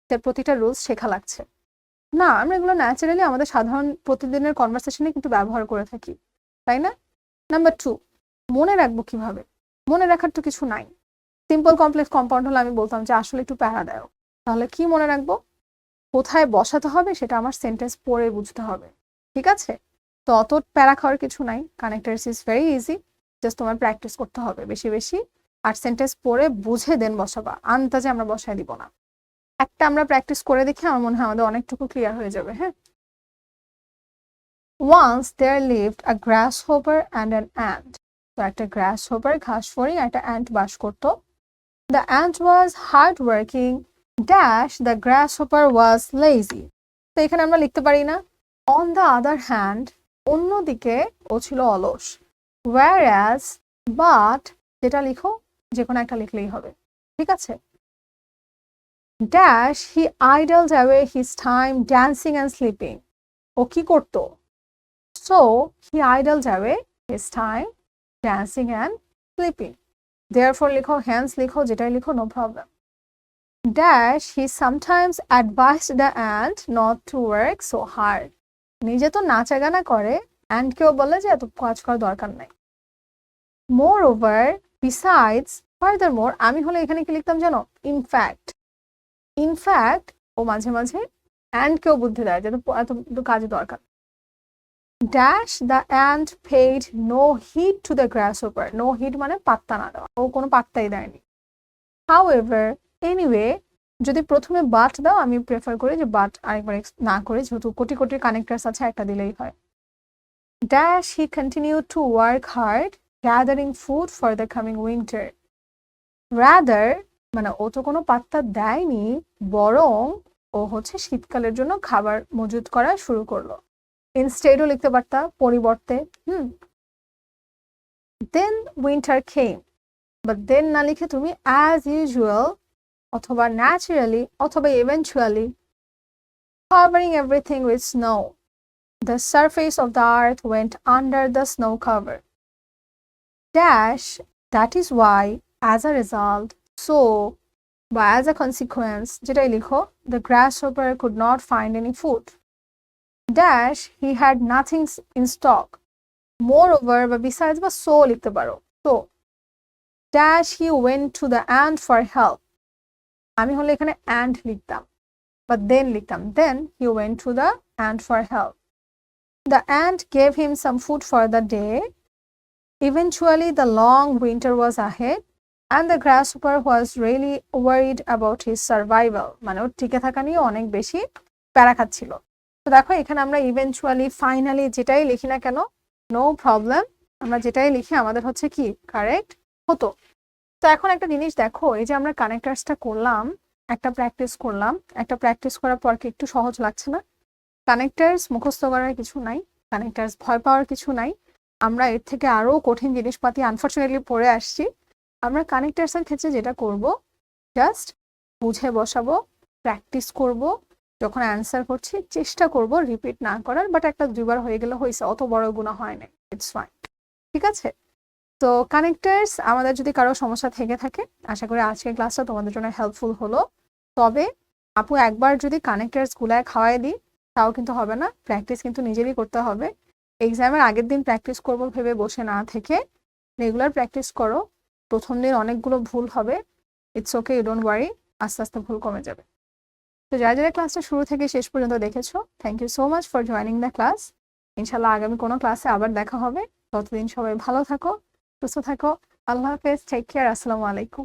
Speaker 1: তার প্রতিটা রুলস শেখা লাগছে না, আমরা এগুলো ন্যাচারালি আমাদের সাধারণ প্রতিদিনের কনভারসেশনে কিন্তু ব্যবহার করে থাকি, তাই না। নাম্বার 2, মনে রাখবো কিভাবে, মনে রাখার তো কিছু নাই। সিম্পল কমপ্লেক্স কম্পাউন্ড হলে আমি বলতাম যে আসলে একটু প্যারাদায়ক, তাহলে কি মনে রাখবো, কোথায় বসাতে হবে সেটা আমার সেন্টেন্স পড়ে বুঝতে হবে, ঠিক আছে। তো অত প্যারা খাওয়ার কিছু নাই, connectors is very easy, just তোমার প্র্যাকটিস করতে হবে বেশি বেশি, আর সেন্টেন্স পড়ে বুঝে দেন বসাবা, আন্দাজে আমরা বসায় দিব না। একটা আমরা প্র্যাকটিস করে দেখি, আমার মনে হয় আমাদের অনেকটুকু ক্লিয়ার হয়ে যাবে। হ্যাঁ, once there lived a grasshopper and an ant, তো একটা গ্রাসহপার ঘাসফড়িং, একটা অ্যান্ট বাস করতো। The ant was hard working dash the grasshopper was lazy, তো এখানে আমরা লিখতে পারি না on the other hand, অন্যদিকে ও ছিল অলস, whereas but, যেটা লিখো যে কোনো একটা লিখলেই হবে, ঠিক আছে। dash he idled away his time dancing and sleeping, ও কি করতো, so he idled away his time dancing and sleeping, therefore লিখো, hence লিখো, যেটাই লিখো, no problem. dash he sometimes advised the ant not to work so hard, নিজে তো নাচা গানা করে, and কেউ বলে যে এত কাজ করার দরকার নাই। moreover, besides, furthermore, আমি হলে এখানে কি লিখতাম জানো, in fact, ও মাঝে মাঝে and কেউ বুদ্ধি দেয় যে এত কাজে দরকার। dash the ant paid no heed to the grasshopper, no heed মানে পাত্তা না দেওয়া, ও কোনো পাত্তাই দেয়নি। however, anyway, যদি প্রথমে বাট দাও, আমি প্রেফার করি যে বাট আরেকবার না করে, যেহেতু কোটি কোটি কানেক্টরস আছে একটা দিলেই হয়। dash he continued to work hard gathering food for the coming winter, rather মানে ও তো কোনো পাত্তা দেয়নি, বরং ও হচ্ছে শীতকালের জন্য খাবার মজুত করা শুরু করলো। ইনস্টেডও লিখতে পারতা, পরিবর্তে। then winter came, but then না লিখে তুমি as usual অথবা naturally অথবা eventually, covering everything with snow, the surface of the earth went under the snow cover, dash that is why, as a result, so বা as a consequence, যেটাই লিখো, the grasshopper could not find any food, dash he had nothing in stock, moreover বা besides বা so লিখতে পারো, so dash he went to the ant for help, আমি হলে এখানে ant লিখতাম বা then লিখতাম, then he went to the ant for help, the ant gave him some food for the day, eventually the long winter was ahead and the grasshopper was really worried about his survival, মানে ওর টিকে থাকা নিয়ে অনেক বেশি প্যারা খাচ্ছিল। তো দেখো এখানে আমরা ইভেনচুয়ালি, ফাইনালি যেটাই লিখি না কেন, নো প্রবলেম, আমরা যেটাই লিখি আমাদের হচ্ছে কি কারেক্ট হতো। তো এখন একটা জিনিস দেখো, এই যে আমরা কানেক্টরসটা করলাম, একটা প্র্যাকটিস করলাম, একটা প্র্যাকটিস করার পর কি একটু সহজ লাগছে না? কানেক্টার্স মুখস্থ করার কিছু নাই, কানেক্টার্স ভয় পাওয়ার কিছু নাই। আমরা এর থেকে আরো কঠিন জিনিসপাতি আনফরচুনেটলি পড়ে আসছি। আমরা কানেক্টার্সের ক্ষেত্রে যেটা করব, জাস্ট বুঝে বসাবো, প্র্যাকটিস করব, যখন অ্যান্সার করছি চেষ্টা করব রিপিট না করার, বাট একটা দুইবার হয়ে গেলে হয়েছে, অত বড় গুণা হয় না, ইটস ফাইন। ঠিক আছে? তো কানেক্টার্স আমাদের যদি কারো সমস্যা থেকে থাকে, আশা করি আজকের ক্লাসটা তোমাদের জন্য হেল্পফুল হলো। তবে আপু একবার যদি কানেক্টার্স গুলায় খাওয়াই দিই তাও কিন্তু হবে না, প্র্যাকটিস কিন্তু নিজেরই করতে হবে। এক্সামের আগের দিন প্র্যাকটিস করবো ভেবে বসে না থেকে রেগুলার প্র্যাকটিস করো। প্রথম দিন অনেকগুলো ভুল হবে, it's okay, you don't worry, আস্তে আস্তে ভুল কমে যাবে। তো যারা যারা ক্লাসটা শুরু থেকে শেষ পর্যন্ত দেখেছো, thank you so much for joining the class. ইনশাল্লাহ আগামী কোনো ক্লাসে আবার দেখা হবে। ততদিন সবাই ভালো থাকো, সুস্থ থাকো। আল্লাহ হাফেজ, টেক কেয়ার, আসসালামু আলাইকুম।